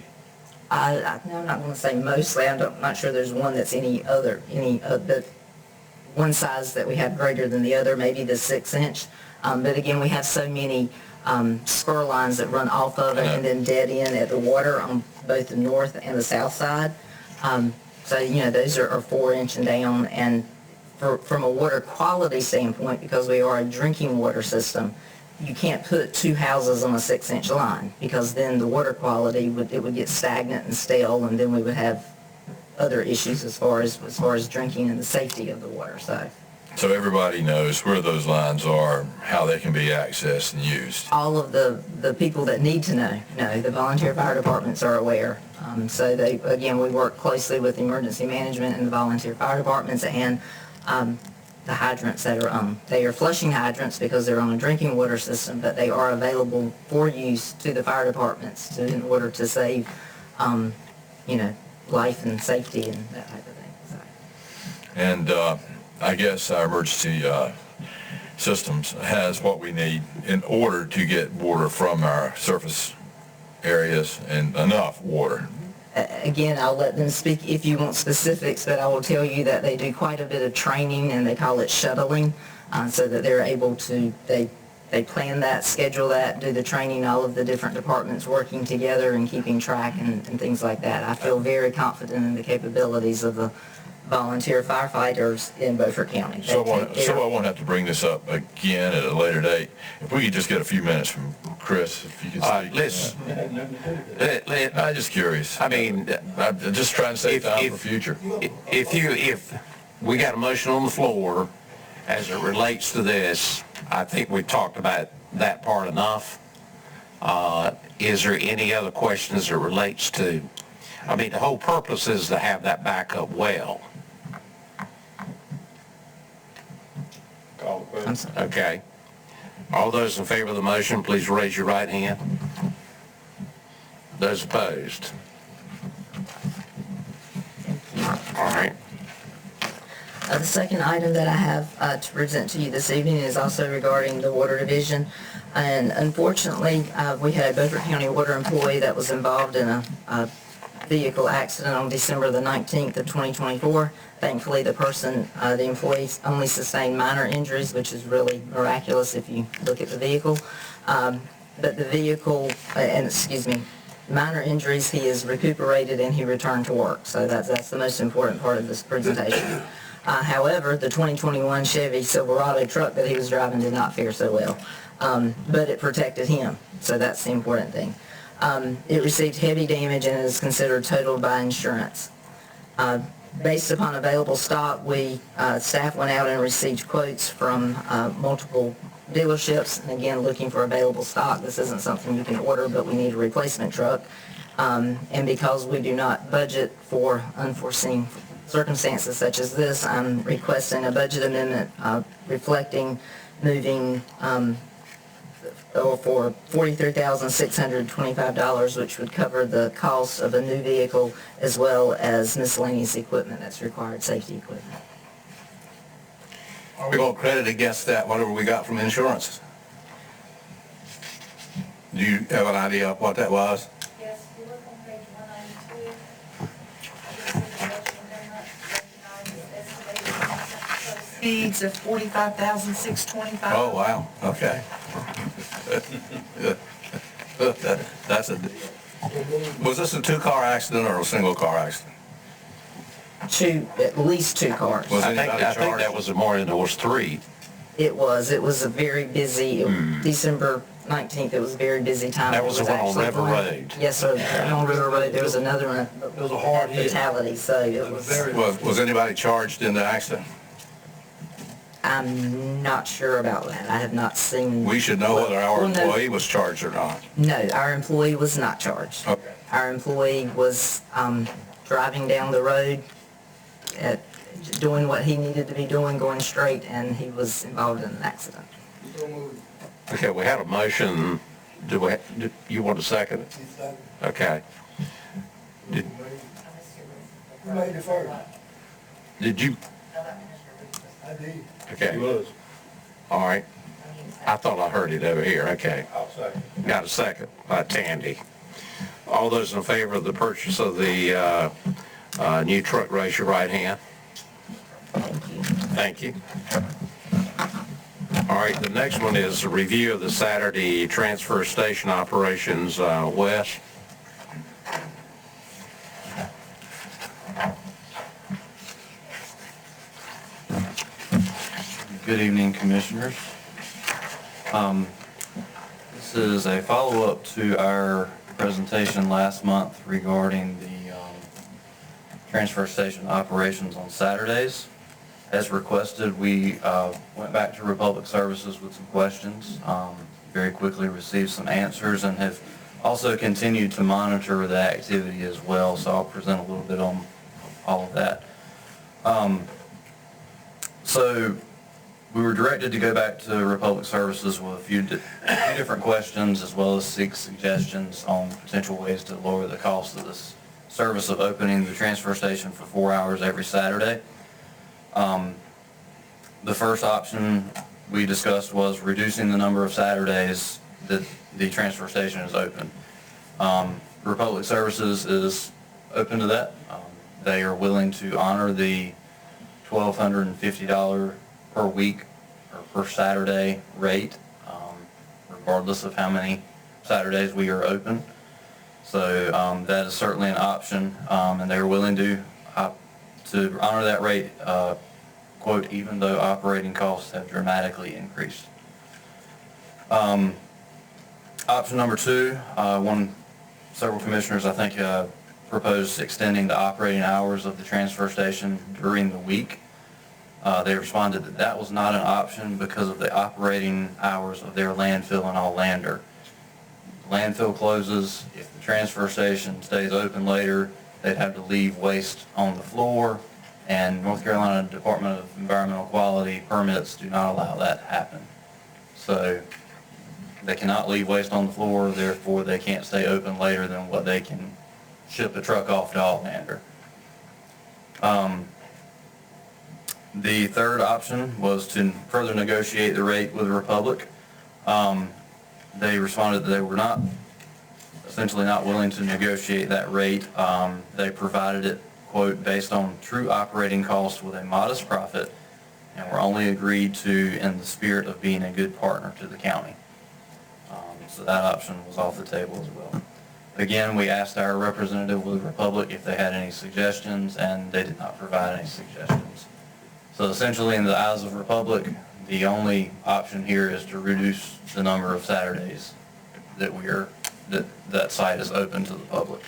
I'm not going to say mostly. I'm not sure there's one that's the one size that we have greater than the other, maybe the 6-inch. But again, we have so many spur lines that run off of it and then dead end at the water on both the north and the south side. So, those are 4-inch and down. And from a water quality standpoint, because we are a drinking water system, you can't put 2 houses on a 6-inch line, because then the water quality would get stagnant and stale, and then we would have other issues as far as drinking and the safety of the water. So everybody knows where those lines are, how they can be accessed and used. All of the people that need to know, the volunteer fire departments are aware. So we work closely with emergency management and the volunteer fire departments, and the hydrants that are on. They are flushing hydrants because they're on a drinking water system, but they are available for use to the fire departments in order to save, life and safety and that type of thing. So. And I guess our emergency systems has what we need in order to get water from our surface areas, and enough water. Again, I'll let them speak if you want specifics, but I will tell you that they do quite a bit of training, and they call it shuttling, so that they're able to, they They plan that, schedule that, do the training, all of the different departments working together and keeping track and things like that. I feel very confident in the capabilities of the volunteer firefighters in Beaufort County. So I won't have to bring this up again at a later date. If we could just get a few minutes from Chris, if you could speak. I'm just curious. I mean, I'm just trying to save time for future. If we got a motion on the floor as it relates to this, I think we talked about that part enough. Is there any other questions that relates to, I mean, the whole purpose is to have that backup well. Call the question. Okay. All those in favor of the motion, please raise your right hand. Those opposed? All right. The second item that I have to present to you this evening is also regarding the Water Division. And unfortunately, we had a Beaufort County water employee that was involved in a vehicle accident on December the 19th of 2024. Thankfully, the employee only sustained minor injuries, which is really miraculous if you look at the vehicle. But the vehicle, minor injuries, he is recuperated and he returned to work. So that's the most important part of this presentation. However, the 2021 Chevy Silverado truck that he was driving did not fare so well, but it protected him, so that's the important thing. It received heavy damage and is considered totaled by insurance. Based upon available stock, staff went out and received quotes from multiple dealerships, and again, looking for available stock. This isn't something you can order, but we need a replacement truck. And because we do not budget for unforeseen circumstances such as this, I'm requesting a budget amendment reflecting moving for $43,625, which would cover the cost of a new vehicle as well as miscellaneous equipment that's required, safety equipment. Are we going to credit against that whatever we got from insurance? Do you have an idea of what that was? Yes, if you look on page 192. Feeds of $45,625. Oh, wow, okay. Was this a two-car accident or a single-car accident? At least two cars. Was I think anybody charged? that was more than there was three. It was a very busy, December 19th, it was a very busy time. That was the one on River Road. Yes, sir, on River Road, there was another one. It was a hard hit. Fatality, so it was. Was anybody charged in the accident? I'm not sure about that. I have not seen. We should know whether our Well, no. employee was charged or not. No, our employee was not charged. Okay. Our employee was driving down the road, doing what he needed to be doing, going straight, and he was involved in an accident. Okay, we had a motion. Do you want a second? Okay. Who made it first? Did you? I did. Okay. All right. I thought I heard it over here. Okay. I'll second. Got a second by Tandy. All those in favor of the purchase of the new truck, raise your right hand. Thank you. All right, the next one is a review of the Saturday transfer station operations. Wes? Good evening, Commissioners. This is a follow-up to our presentation last month regarding the transfer station operations on Saturdays. As requested, we went back to Republic Services with some questions, very quickly received some answers, and have also continued to monitor the activity as well, so I'll present a little bit on all of that. So we were directed to go back to Republic Services with a few different questions, as well as seek suggestions on potential ways to lower the cost of this service of opening the transfer station for 4 hours every Saturday. The first option we discussed was reducing the number of Saturdays that the transfer station is open. Republic Services is open to that. They are willing to honor the $1,250 per week or per Saturday rate. regardless of how many Saturdays we are open. So that is certainly an option, and they're willing to honor that rate, quote, even though operating costs have dramatically increased. Option number 2, several commissioners, I think, proposed extending the operating hours of the transfer station during the week. They responded that that was not an option because of the operating hours of their landfill in Allander. Landfill closes, if the transfer station stays open later, they'd have to leave waste on the floor, and North Carolina Department of Environmental Quality permits do not allow that to happen. So they cannot leave waste on the floor, therefore they can't stay open later than what they can ship a truck off to Allander. The third option was to further negotiate the rate with Republic. They responded that they were essentially not willing to negotiate that rate. They provided it, quote, based on true operating costs with a modest profit, and were only agreed to in the spirit of being a good partner to the county. So that option was off the table as well. Again, we asked our representative with Republic if they had any suggestions, and they did not provide any suggestions. So essentially, in the eyes of Republic, the only option here is to reduce the number of Saturdays that site is open to the public.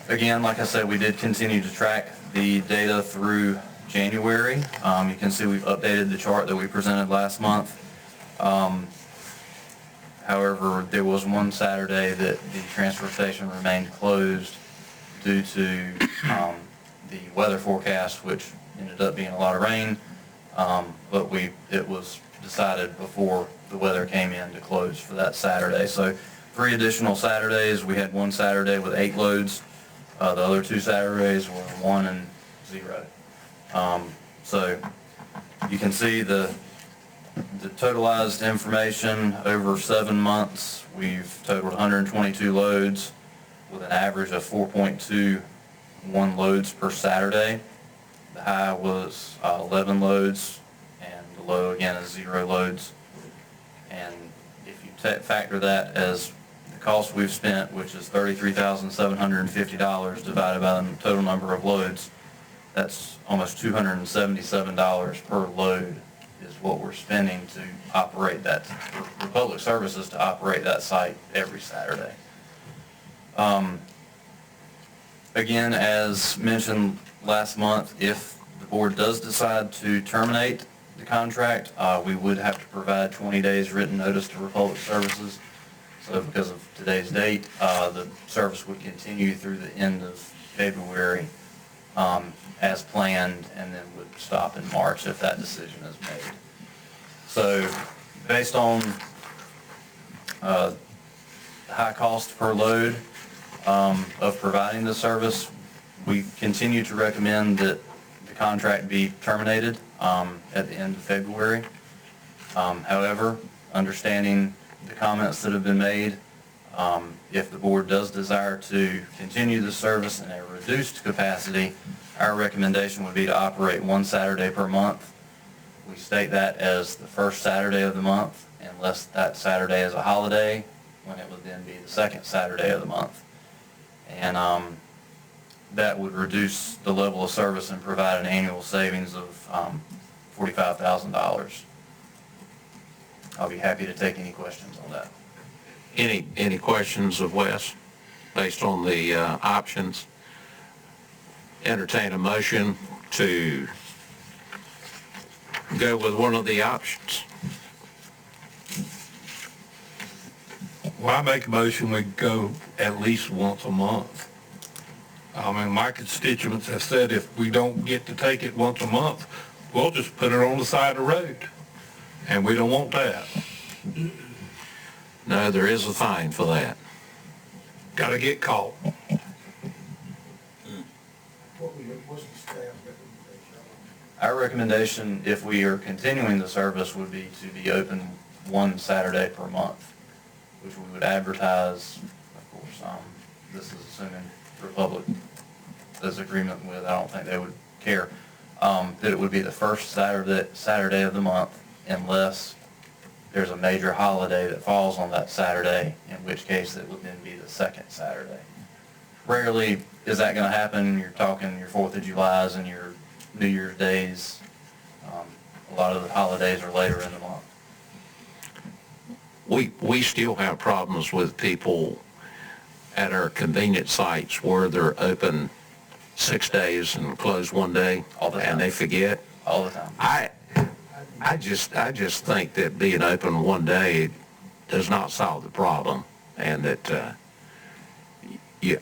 Again, like I said, we did continue to track the data through January. You can see we've updated the chart that we presented last month. However, there was one Saturday that the transfer station remained closed due to the weather forecast, which ended up being a lot of rain. But it was decided before the weather came in to close for that Saturday. So 3 additional Saturdays. We had one Saturday with 8 loads. The other 2 Saturdays were 1 and 0. So you can see the totalized information over 7 months. We've totaled 122 loads with an average of 4.21 loads per Saturday. The high was 11 loads, and the low again is 0 loads. And if you factor that as the cost we've spent, which is $33,750 divided by the total number of loads, that's almost $277 per load is what we're spending to operate that, for Republic Services to operate that site every Saturday. Again, as mentioned last month, if the board does decide to terminate the contract, we would have to provide 20 days written notice to Republic Services. So because of today's date, the service would continue through the end of February as planned, and then would stop in March if that decision is made. So based on the high cost per load of providing the service, we continue to recommend that the contract be terminated at the end of February. However, understanding the comments that have been made, if the board does desire to continue the service in a reduced capacity, our recommendation would be to operate 1 Saturday per month. We state that as the first Saturday of the month, unless that Saturday is a holiday, when it would then be the 2nd Saturday of the month. And that would reduce the level of service and provide an annual savings of $45,000. I'll be happy to take any questions on that. Any questions of Wes based on the options? Entertain a motion to go with one of the options. Well, I make a motion we go at least once a month. I mean, my constituents have said if we don't get to take it once a month, we'll just put it on the side of the road. And we don't want that. No, there is a fine for that. Gotta get caught. Our recommendation, if we are continuing the service, would be to be open 1 Saturday per month, which we would advertise, of course, this is assuming Republic does agreement with, I don't think they would care, that it would be the first Saturday of the month, unless there's a major holiday that falls on that Saturday, in which case it would then be the second Saturday. Rarely is that going to happen. You're talking your 4th of July's and your New Year's days. A lot of the holidays are later in the month. We still have problems with people at our convenience sites where they're open 6 days and closed 1 day. All the time. And they forget. All the time. I just think that being open 1 day does not solve the problem, and that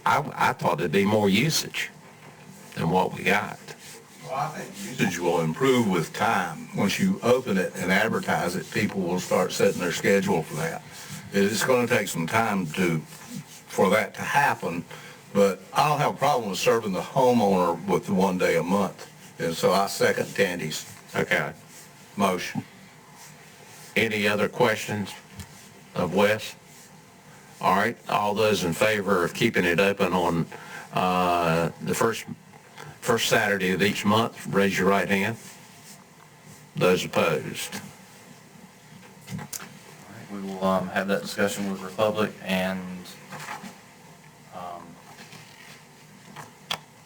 I thought there'd be more usage than what we got. Well, I think usage will improve with time. Once you open it and advertise it, people will start setting their schedule for that. It's going to take some time for that to happen, but I don't have a problem with serving the homeowner with the 1 day a month. And so I second Tandy's motion. Any other questions of Wes? All right, all those in favor of keeping it open on the first Saturday of each month, raise your right hand. Those opposed? All right, we will have that discussion with Republic, and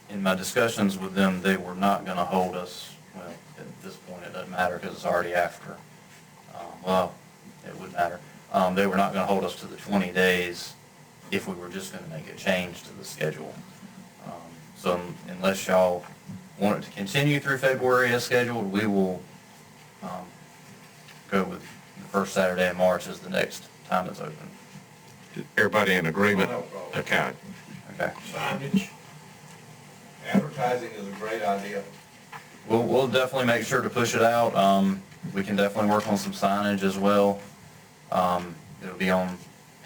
in my discussions with them, they were not going to hold us, well, at this point it doesn't matter because it's already after. Well, it would matter. They were not going to hold us to the 20 days if we were just going to make a change to the schedule. So unless y'all want it to continue through February as scheduled, we will go with the first Saturday in March as the next time it's open. Everybody in agreement? Okay. Okay. Signage, advertising is a great idea. We'll definitely make sure to push it out. We can definitely work on some signage as well. It'll be on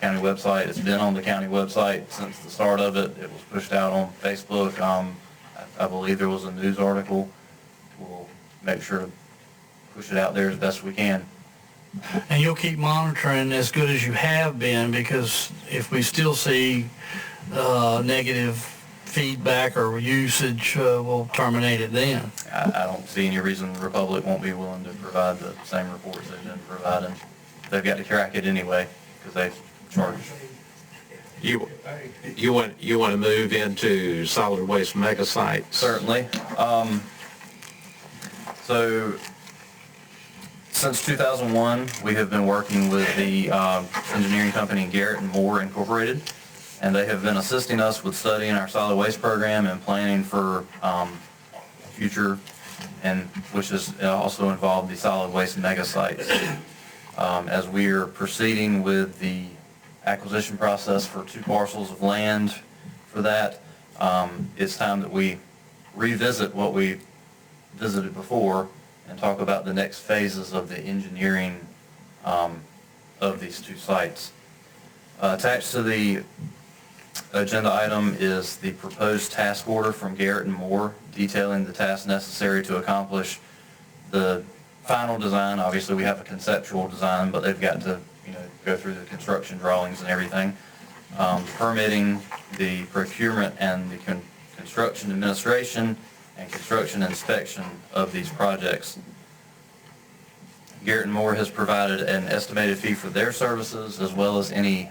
county website. It's been on the county website since the start of it. It was pushed out on Facebook. I believe there was a news article. We'll make sure to push it out there as best we can. And you'll keep monitoring as good as you have been, because if we still see negative feedback or usage, we'll terminate it then. I don't see any reason the Republic won't be willing to provide the same reports they've been providing. They've got to track it anyway because they've charged. You want to move into solid waste mega sites? Certainly. So since 2001, we have been working with the engineering company Garrett and Moore Incorporated, and they have been assisting us with studying our solid waste program and planning for future, and which is also involved the solid waste mega sites. As we are proceeding with the acquisition process for 2 parcels of land for that, it's time that we revisit what we visited before and talk about the next phases of the engineering of these 2 sites. Attached to the agenda item is the proposed task order from Garrett and Moore detailing the tasks necessary to accomplish the final design. Obviously, we have a conceptual design, but they've got to, go through the construction drawings and everything. Permitting, the procurement, and the construction administration and construction inspection of these projects. Garrett and Moore has provided an estimated fee for their services, as well as any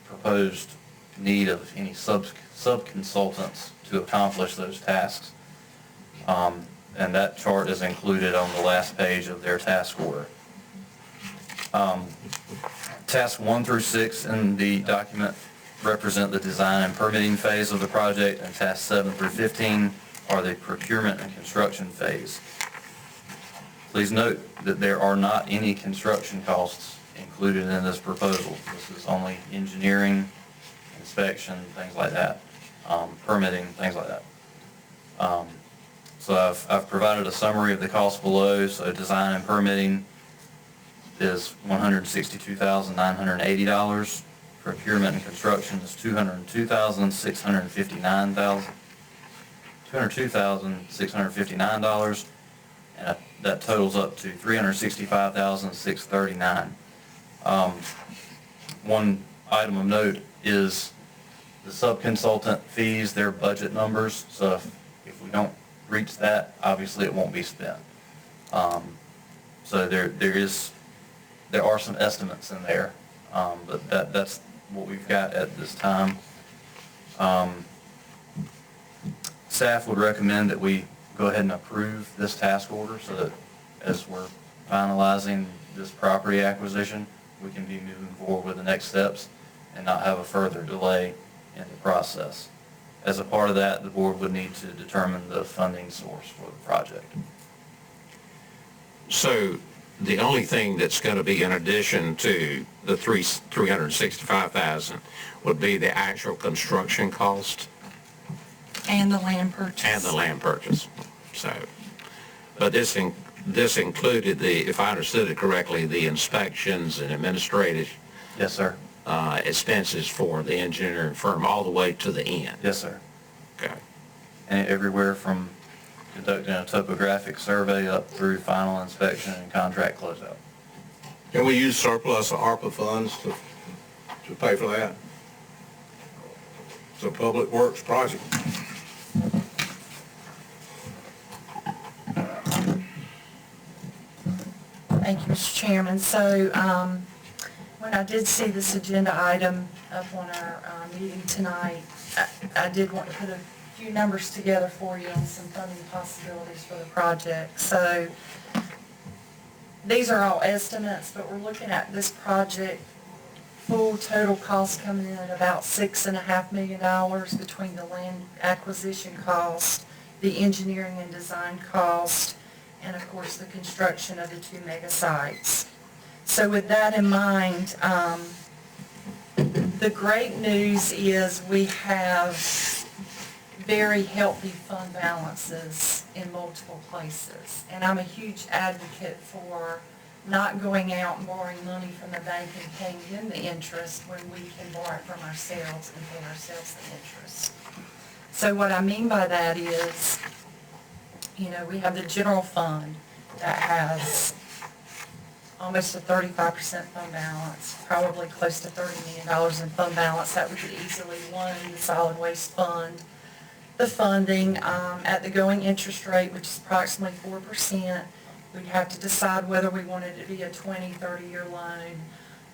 proposed need of any sub-consultants to accomplish those tasks. And that chart is included on the last page of their task order. Tasks 1 through 6 in the document represent the design and permitting phase of the project, and tasks 7 through 15 are the procurement and construction phase. Please note that there are not any construction costs included in this proposal. This is only engineering, inspection, things like that, permitting, things like that. So I've provided a summary of the costs below. So design and permitting is $162,980. Procurement and construction is $202,659, and that totals up to $365,639. One item of note is the sub-consultant fees, their budget numbers. So if we don't reach that, obviously it won't be spent. So there is there are some estimates in there, but that's what we've got at this time. Staff would recommend that we go ahead and approve this task order so that as we're finalizing this property acquisition, we can be moving forward with the next steps and not have a further delay in the process. As a part of that, the board would need to determine the funding source for the project. So the only thing that's going to be in addition to the $365,000 would be the actual construction cost And the land purchase. and the land purchase. So, but this included the, if I understood it correctly, the inspections and administrative Yes, sir. Expenses for the engineering firm all the way to the end. Yes, sir. Okay. And everywhere from conducting a topographic survey up through final inspection and contract closeout. Can we use surplus of ARPA funds to pay for that? It's a public works project. Thank you, Mr. Chairman. So, when I did see this agenda item up on our meeting tonight, I did want to put a few numbers together for you on some funding possibilities for the project. So, these are all estimates, but we're looking at this project, full total cost coming in at about $6.5 million between the land acquisition cost, the engineering and design cost, and of course the construction of the 2 mega sites. So with that in mind, the great news is we have very healthy fund balances in multiple places. And I'm a huge advocate for not going out and borrowing money from the bank and paying them the interest when we can borrow it from ourselves and pay ourselves the interest. So what I mean by that is, you know, we have the general fund that has almost a 35% fund balance, probably close to $30 million in fund balance that we could easily loan the solid waste fund. The funding at the going interest rate, which is approximately 4%. We'd have to decide whether we wanted it to be a 20, 30-year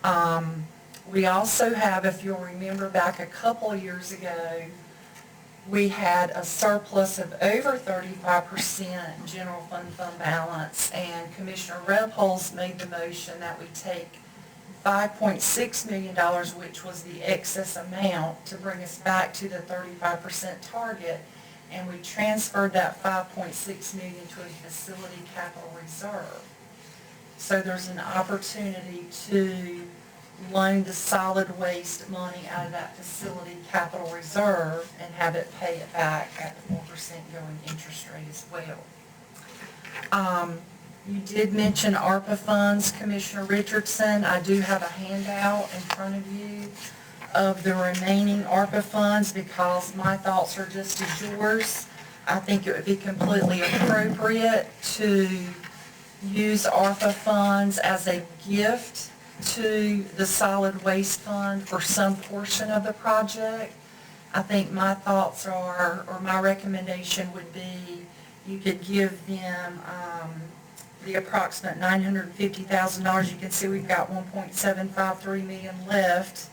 loan. We also have, if you'll remember back a couple of years ago, we had a surplus of over 35% general fund balance, and Commissioner Rebholz made the motion that we take $5.6 million, which was the excess amount, to bring us back to the 35% target, and we transferred that $5.6 million to a facility capital reserve. So there's an opportunity to loan the solid waste money out of that facility capital reserve and have it pay it back at the 4% going interest rate as well. You did mention ARPA funds, Commissioner Richardson. I do have a handout in front of you of the remaining ARPA funds because my thoughts are just as yours. I think it would be completely appropriate to use ARPA funds as a gift to the solid waste fund for some portion of the project. I think my thoughts are, or my recommendation would be, you could give them the approximate $950,000. You can see we've got $1.753 million left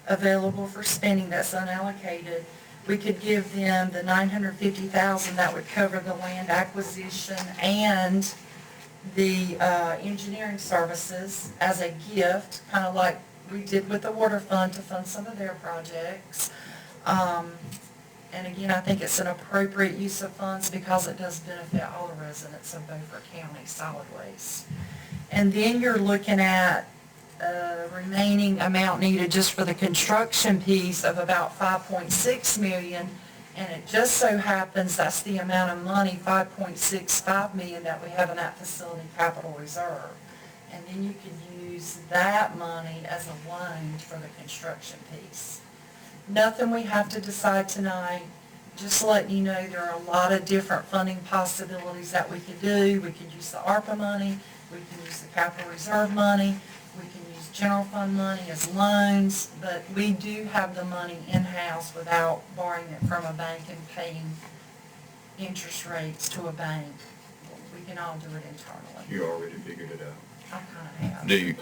available for spending that's unallocated. We could give them the $950,000 that would cover the land acquisition and the engineering services as a gift, kind of like we did with the water fund to fund some of their projects. And again, I think it's an appropriate use of funds because it does benefit all the residents of Beaufort County solid waste. And then you're looking at remaining amount needed just for the construction piece of about $5.6 million. And it just so happens that's the amount of money, $5.65 million, that we have in that facility capital reserve. And then you can use that money as a loan for the construction piece. Nothing we have to decide tonight, just letting you know there are a lot of different funding possibilities that we could do. We could use the ARPA money, we can use the capital reserve money, we can use general fund money as loans, but we do have the money in-house without borrowing it from a bank and paying interest rates to a bank. We can all do it internally. You already figured it out. Do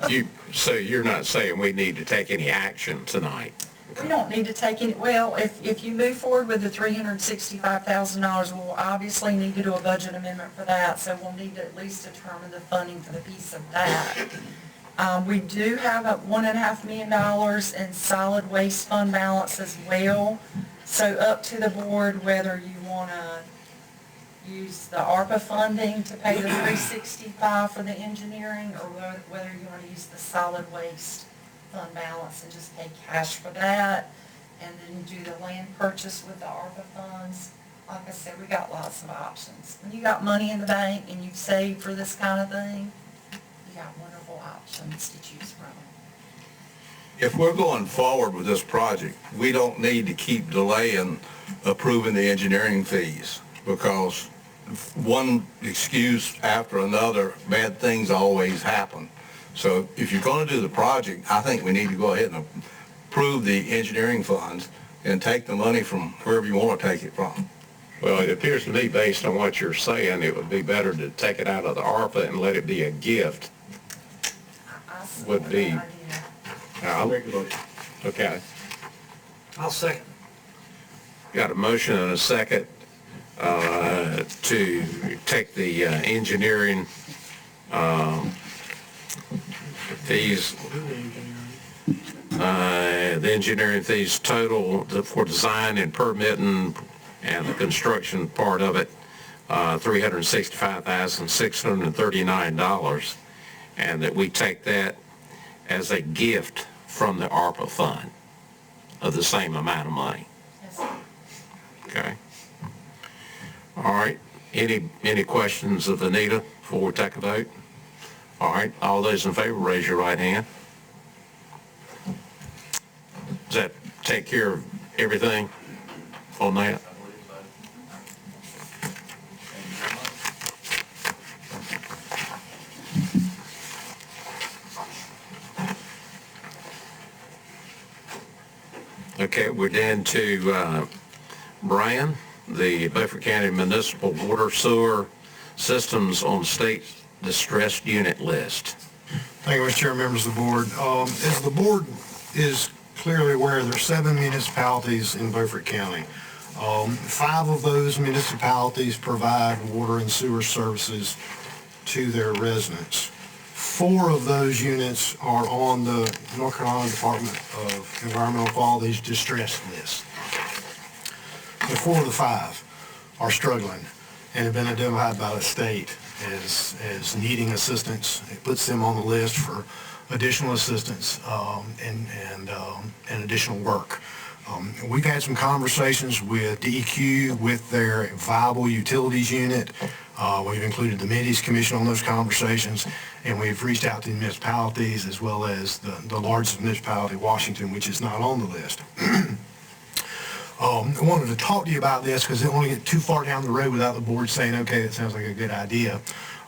you, so you're not saying we need to take any action tonight? We don't need to take any, well, if you move forward with the $365,000, we'll obviously need to do a budget amendment for that, so we'll need to at least determine the funding for the piece of that. We do have a $1.5 million in solid waste fund balance as well, so up to the board whether you want to use the ARPA funding to pay the $365 for the engineering, or whether you want to use the solid waste fund balance and just pay cash for that, and then do the land purchase with the ARPA funds. Like I said, we got lots of options. When you got money in the bank and you've saved for this kind of thing, you got wonderful options to choose from. If we're going forward with this project, we don't need to keep delaying approving the engineering fees, because one excuse after another, bad things always happen. So if you're going to do the project, I think we need to go ahead and approve the engineering funds and take the money from wherever you want to take it from. Well, it appears to me, based on what you're saying, it would be better to take it out of the ARPA and let it be a gift. Would be. Okay. I'll second. Got a motion and a second to take the engineering fees, the engineering fees total for design and permitting and the construction part of it, $365,639, and that we take that as a gift from the ARPA fund of the same amount of money. Okay. All right. Any questions of Anita before we take a vote? All right. All those in favor, raise your right hand. Does that take care of everything on that? Okay, we're down to Brian, the Beaufort County Municipal Water Sewer Systems on State Distressed Unit List. Thank you, Mr. Chair, members of the board. As the board is clearly aware, there are 7 municipalities in Beaufort County. 5 of those municipalities provide water and sewer services to their residents. 4 of those units are on the North Carolina Department of Environmental Quality's distressed list. The 4 of the 5 are struggling and have been identified by the state as needing assistance. It puts them on the list for additional assistance and additional work. We've had some conversations with DEQ with their viable utilities unit. We've included the Middies Commission on those conversations, and we've reached out to the municipalities as well as the largest municipality, Washington, which is not on the list. I wanted to talk to you about this because I don't want to get too far down the road without the board saying, okay, that sounds like a good idea.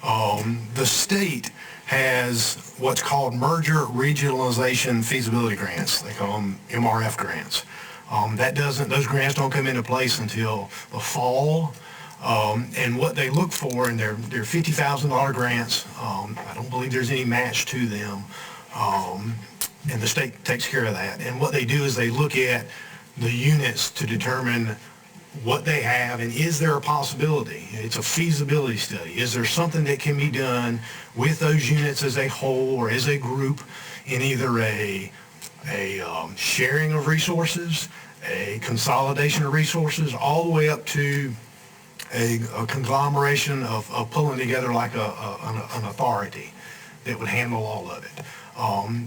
The state has what's called merger regionalization feasibility grants. They call them MRF grants. Those grants don't come into place until the fall. And what they look for, and they're $50,000 grants. I don't believe there's any match to them. And the state takes care of that. And what they do is they look at the units to determine what they have and is there a possibility. It's a feasibility study. Is there something that can be done with those units as a whole or as a group in either a sharing of resources, a consolidation of resources, all the way up to a conglomeration of pulling together like an authority that would handle all of it.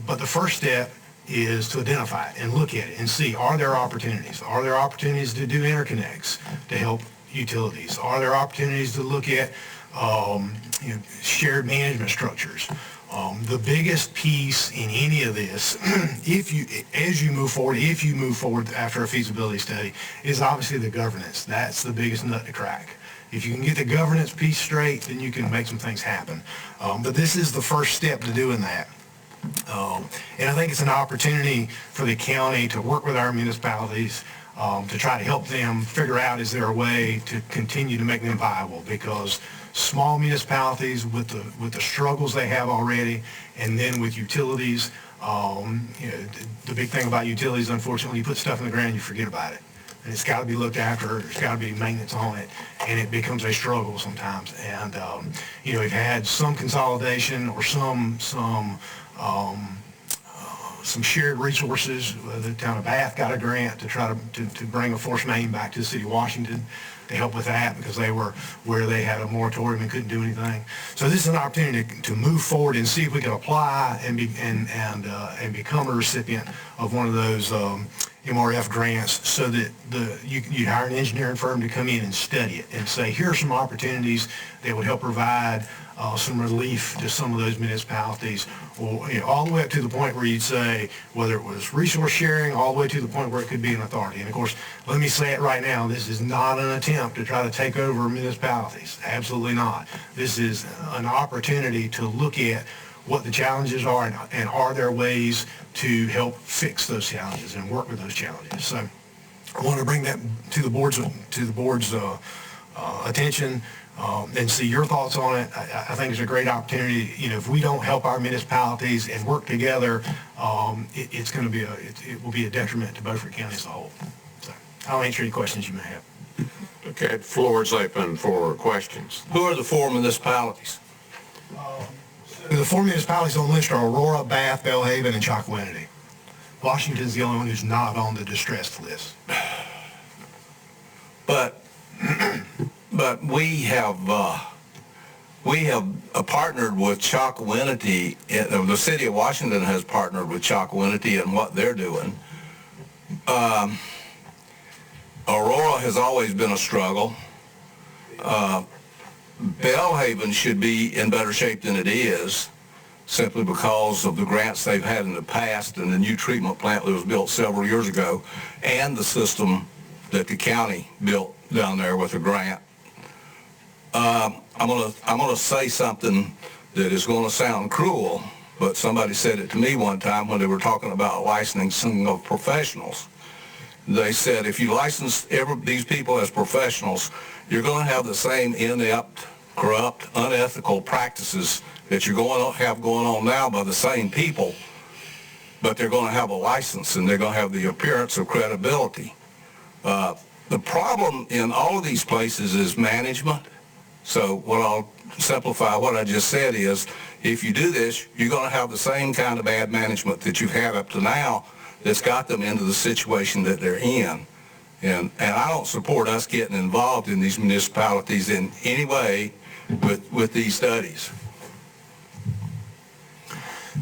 But the first step is to identify it and look at it and see, are there opportunities? Are there opportunities to do interconnects to help utilities? Are there opportunities to look at shared management structures? The biggest piece in any of this, as you move forward after a feasibility study, is obviously the governance. That's the biggest nut to crack. If you can get the governance piece straight, then you can make some things happen. But this is the first step to doing that. And I think it's an opportunity for the county to work with our municipalities to try to help them figure out, is there a way to continue to make them viable? Because small municipalities with the struggles they have already, and then with utilities, the big thing about utilities, unfortunately, you put stuff in the ground, you forget about it. And it's got to be looked after, there's got to be maintenance on it, and it becomes a struggle sometimes. And, we've had some consolidation or some shared resources. The town of Bath got a grant to try to bring a force main back to the city of Washington to help with that, because they were where they had a moratorium and couldn't do anything. So this is an opportunity to move forward and see if we can apply and become a recipient of one of those MRF grants, so that you hire an engineering firm to come in and study it and say, here are some opportunities that would help provide some relief to some of those municipalities, or all the way up to the point where you'd say, whether it was resource sharing, all the way to the point where it could be an authority. And of course, let me say it right now, this is not an attempt to try to take over municipalities. Absolutely not. This is an opportunity to look at what the challenges are, and are there ways to help fix those challenges and work with those challenges. So I want to bring that to the board's attention. And see your thoughts on it. I think it's a great opportunity. If we don't help our municipalities and work together, it will be a detriment to Beaufort County as a whole. So I'll answer any questions you may have. Okay, the floor is open for questions. Who are the 4 municipalities? The 4 municipalities on the list are Aurora, Bath, Belhaven, and Chocowinity. Washington's the only one who's not on the distressed list. But we have partnered with Chocowinity. The city of Washington has partnered with Chocowinity in what they're doing. Aurora has always been a struggle. Belhaven should be in better shape than it is, simply because of the grants they've had in the past and the new treatment plant that was built several years ago, and the system that the county built down there with a grant. I'm gonna say something that is gonna sound cruel, but somebody said it to me one time when they were talking about licensing of professionals. They said, if you license these people as professionals, you're going to have the same inept, corrupt, unethical practices that you're going to have going on now by the same people, but they're going to have a license and they're going to have the appearance of credibility. The problem in all of these places is management. So what I'll simplify what I just said is, if you do this, you're going to have the same kind of bad management that you've had up to now that's got them into the situation that they're in. And I don't support us getting involved in these municipalities in any way with these studies.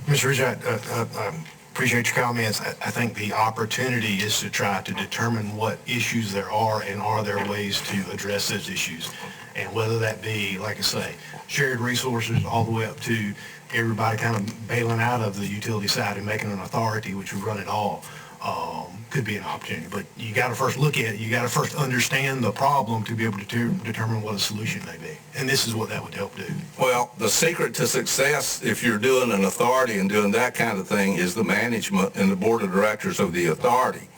Mr. Ridge, I appreciate your comments. I think the opportunity is to try to determine what issues there are, and are there ways to address those issues. And whether that be, like I say, shared resources all the way up to everybody kind of bailing out of the utility side and making an authority which would run it all, could be an opportunity. But you got to first look at it. You got to first understand the problem to be able to determine what a solution may be. And this is what that would help do. Well, the secret to success, if you're doing an authority and doing that kind of thing, is the management and the board of directors of the authority.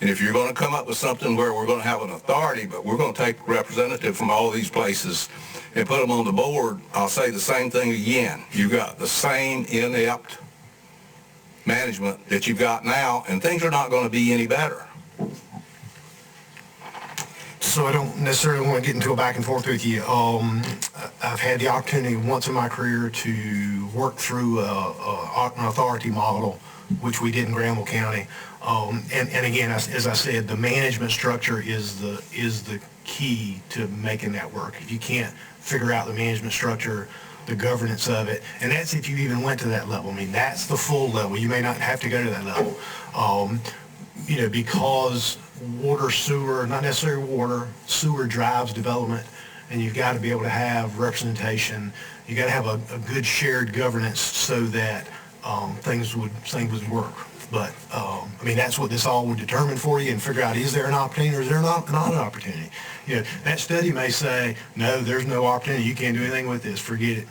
And if you're going to come up with something where we're going to have an authority, but we're going to take a representative from all these places and put them on the board, I'll say the same thing again. You got the same inept management that you've got now, and things are not going to be any better. So I don't necessarily want to get into a back and forth with you. I've had the opportunity once in my career to work through an authority model, which we did in Granville County. And again, as I said, the management structure is the key to making that work. If you can't figure out the management structure, the governance of it, and that's if you even went to that level. I mean, that's the full level. You may not have to go to that level. Because water, sewer, not necessarily water, sewer drives development, and you've got to be able to have representation. You got to have a good shared governance so that things would work. But, I mean, that's what this all would determine for you, and figure out, is there an opportunity or is there not an opportunity? That study may say, no, there's no opportunity. You can't do anything with this. Forget it.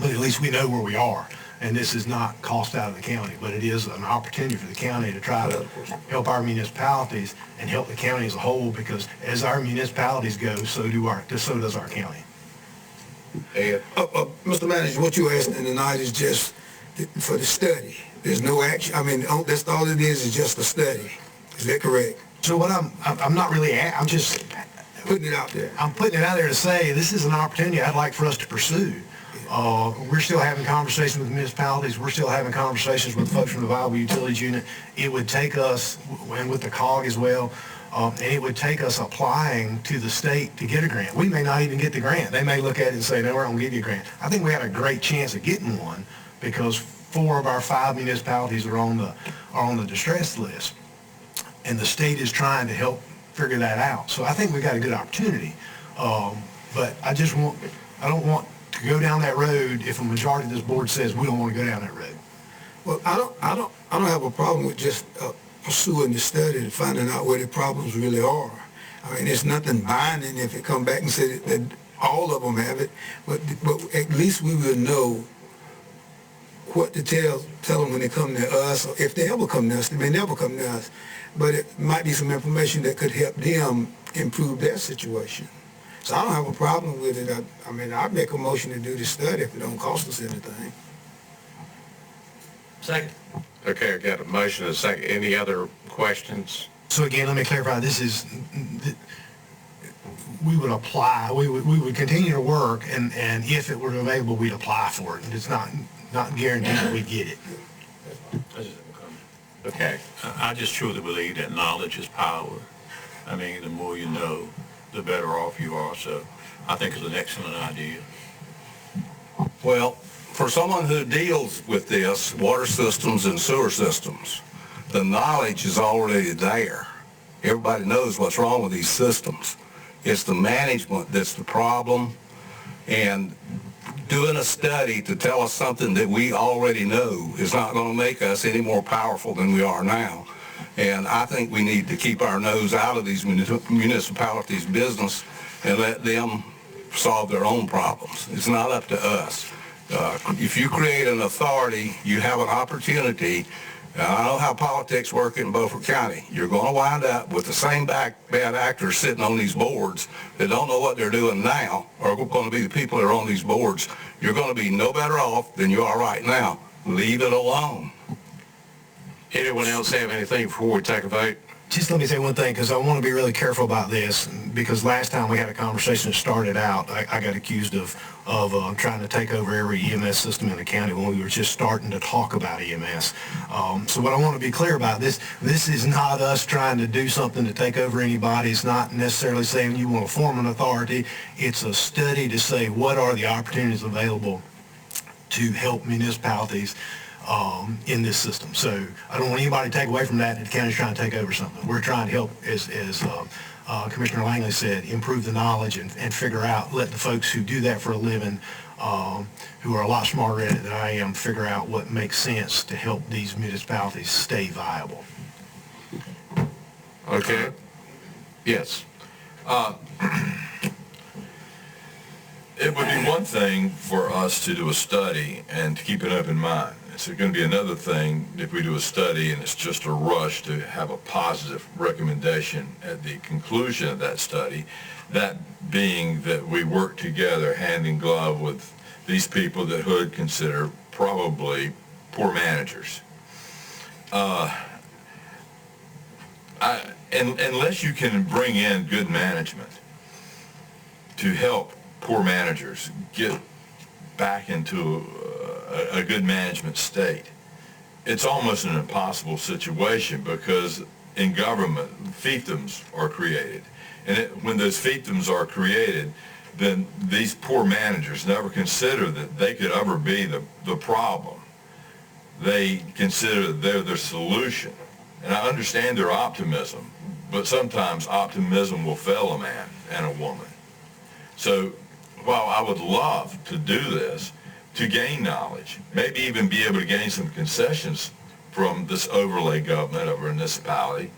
But at least we know where we are. and this is not cost out of the county, but it is an opportunity for the county to try to help our municipalities and help the county as a whole, because as our municipalities go, so does our county. Mr. Manager, what you asking tonight is just for the study. There's no action, I mean, that's all it is just a study. Is that correct? So what I'm not really, I'm just putting it out there. I'm putting it out there to say this is an opportunity I'd like for us to pursue. We're still having conversations with municipalities. We're still having conversations with folks from the Viable Utilities Unit. It would take us, and with the COG as well, and it would take us applying to the state to get a grant. We may not even get the grant. They may look at it and say, no, we're going to give you a grant. I think we had a great chance of getting one because 4 of our 5 municipalities are on the distress list. And the state is trying to help figure that out. So I think we got a good opportunity. But I don't want to go down that road if a majority of this board says we don't want to go down that road. Well, I don't have a problem with just pursuing the study and finding out where the problems really are. I mean, it's nothing binding if it come back and say that all of them have it, but at least we will know what to tell them when they come to us, or if they ever come to us. They may never come to us, but it might be some information that could help them improve their situation. So I don't have a problem with it. I mean, I'd make a motion to do the study if it don't cost us anything. Second. Okay, I got a motion and a second. Any other questions? So again, let me clarify, we would apply, we would continue to work, and if it were available, we'd apply for it. And it's not guaranteed that we'd get it. Okay. I just truly believe that knowledge is power. I mean, the more you know, the better off you are. So I think it's an excellent idea. Well, for someone who deals with this, water systems and sewer systems, the knowledge is already there. Everybody knows what's wrong with these systems. It's the management that's the problem, and doing a study to tell us something that we already know is not going to make us any more powerful than we are now. And I think we need to keep our nose out of these municipalities' business and let them solve their own problems. It's not up to us. If you create an authority, you have an opportunity. I know how politics work in Beaufort County. You're going to wind up with the same bad actors sitting on these boards that don't know what they're doing now are going to be the people that are on these boards. You're going to be no better off than you are right now. Leave it alone. Anyone else have anything before we take a vote? Just let me say one thing, because I want to be really careful about this, because last time we had a conversation that started out, I got accused of trying to take over every EMS system in the county when we were just starting to talk about EMS. So what I want to be clear about, this is not us trying to do something to take over anybody. It's not necessarily saying you want to form an authority. It's a study to say what are the opportunities available to help municipalities in this system. So I don't want anybody to take away from that the county's trying to take over something. We're trying to help, as Commissioner Langley said, improve the knowledge and figure out, let the folks who do that for a living, who are a lot smarter at it than I am, figure out what makes sense to help these municipalities stay viable. Okay. Yes. It would be one thing for us to do a study and to keep an open mind. It's going to be another thing if we do a study and it's just a rush to have a positive recommendation at the conclusion of that study, that being that we work together hand in glove with these people that Hood consider probably poor managers. Unless you can bring in good management to help poor managers get back into a good management state, it's almost an impossible situation, because in government, fiefdoms are created. And when those fiefdoms are created, then these poor managers never consider that they could ever be the problem. They consider that they're the solution. And I understand their optimism, but sometimes optimism will fail a man and a woman. So while I would love to do this, to gain knowledge, maybe even be able to gain some concessions from this overlay government of a municipality,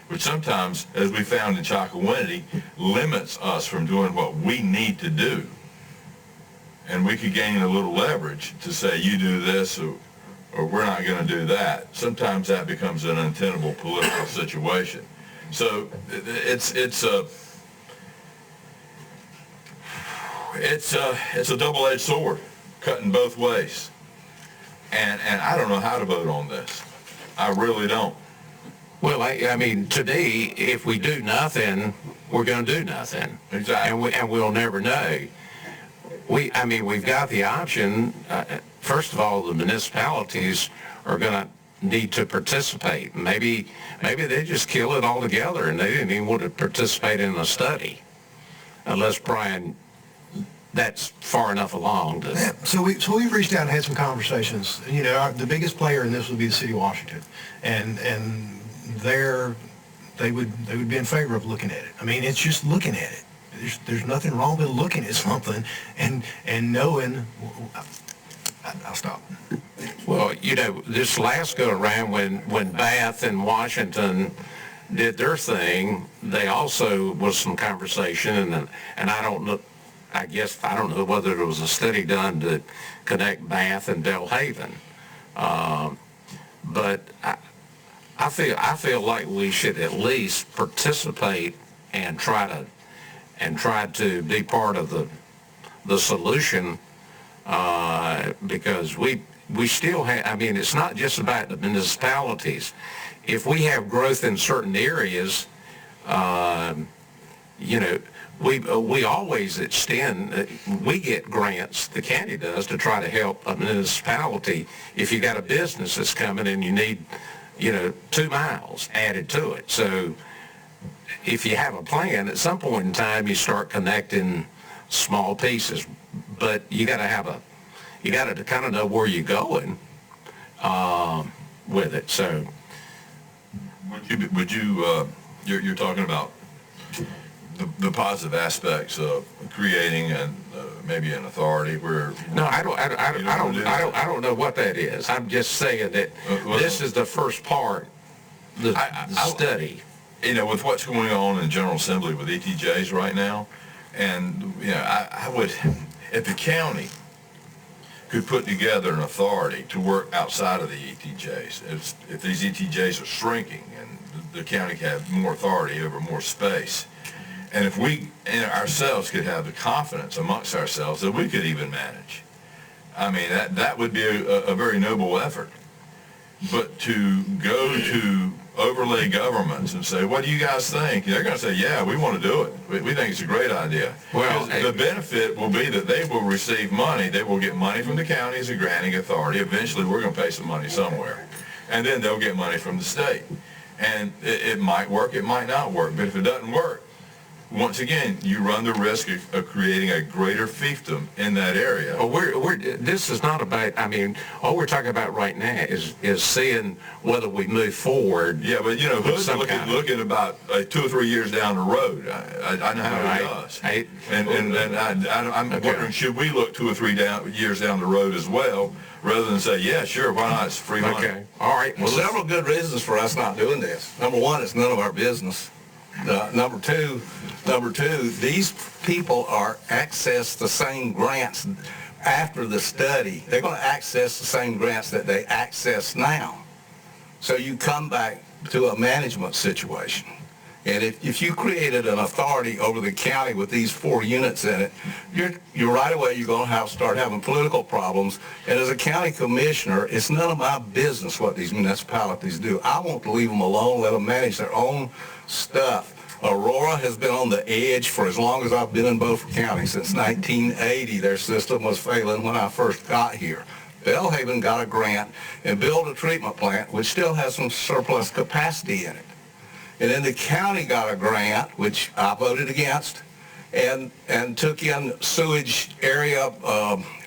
which sometimes, as we found in Chocowinity, limits us from doing what we need to do. and we could gain a little leverage to say, you do this, or we're not going to do that. Sometimes that becomes an untenable political situation. So it's a double-edged sword, cutting both ways. And I don't know how to vote on this. I really don't. Well, I mean, today, if we do nothing, we're going to do nothing. Exactly. And we'll never know. We've got the option. First of all, the municipalities are going to need to participate. Maybe they just kill it altogether and they didn't even want to participate in a study. Unless, Brian, that's far enough along to... Yeah, so we've reached out and had some conversations. You know, the biggest player in this would be the city of Washington, and they would be in favor of looking at it. I mean, it's just looking at it. There's nothing wrong with looking at something and knowing. I'll stop. Well, you know, this last go around when Bath and Washington did their thing, they also was some conversation, and I don't know. I don't know whether there was a study done to connect Bath and Delhaven, but I feel like we should at least participate and try to be part of the solution, because we still have. I mean, it's not just about the municipalities. If we have growth in certain areas, you know. We always extend, we get grants, the county does, to try to help a municipality. If you got a business that's coming and you need, 2 miles added to it. So if you have a plan, at some point in time, you start connecting small pieces. But you got to kind of know where you're going with it. So You're talking about the positive aspects of creating and maybe an authority where... No, I don't know what that is. I'm just saying that this is the first part, the study. You know, with what's going on in General Assembly with ETJs right now, and, I would, if the county could put together an authority to work outside of the ETJs, if these ETJs are shrinking and the county could have more authority over more space, and if we ourselves could have the confidence amongst ourselves that we could even manage, I mean, that would be a very noble effort. But to go to overlay governments and say, what do you guys think? They're going to say, yeah, we want to do it. We think it's a great idea. Well, the benefit will be that they will receive money. They will get money from the county as a granting authority. Eventually, we're going to pay some money somewhere. And then they'll get money from the state. And it might work, it might not work. But if it doesn't work, once again, you run the risk of creating a greater fiefdom in that area. Well, this is not about, I mean, all we're talking about right now is seeing whether we move forward. Yeah, but, Hood's looking about 2 or 3 years down the road. I know how he does. I'm wondering, should we look 2 or 3 years down the road as well, rather than say, yeah, sure, why not? It's free money. Okay, all right. Well, several good reasons for us not doing this. Number one, it's none of our business. Number two, these people are access the same grants after the study. They're going to access the same grants that they access now. So you come back to a management situation. And if you created an authority over the county with these 4 units in it, you're right away you're going to start having political problems. And as a county commissioner, it's none of my business what these municipalities do. I want to leave them alone, let them manage their own stuff. Aurora has been on the edge for as long as I've been in Beaufort County. Since 1980, their system was failing when I first got here. Belhaven got a grant and built a treatment plant, which still has some surplus capacity in it. And then the county got a grant, which I voted against, and took in sewage area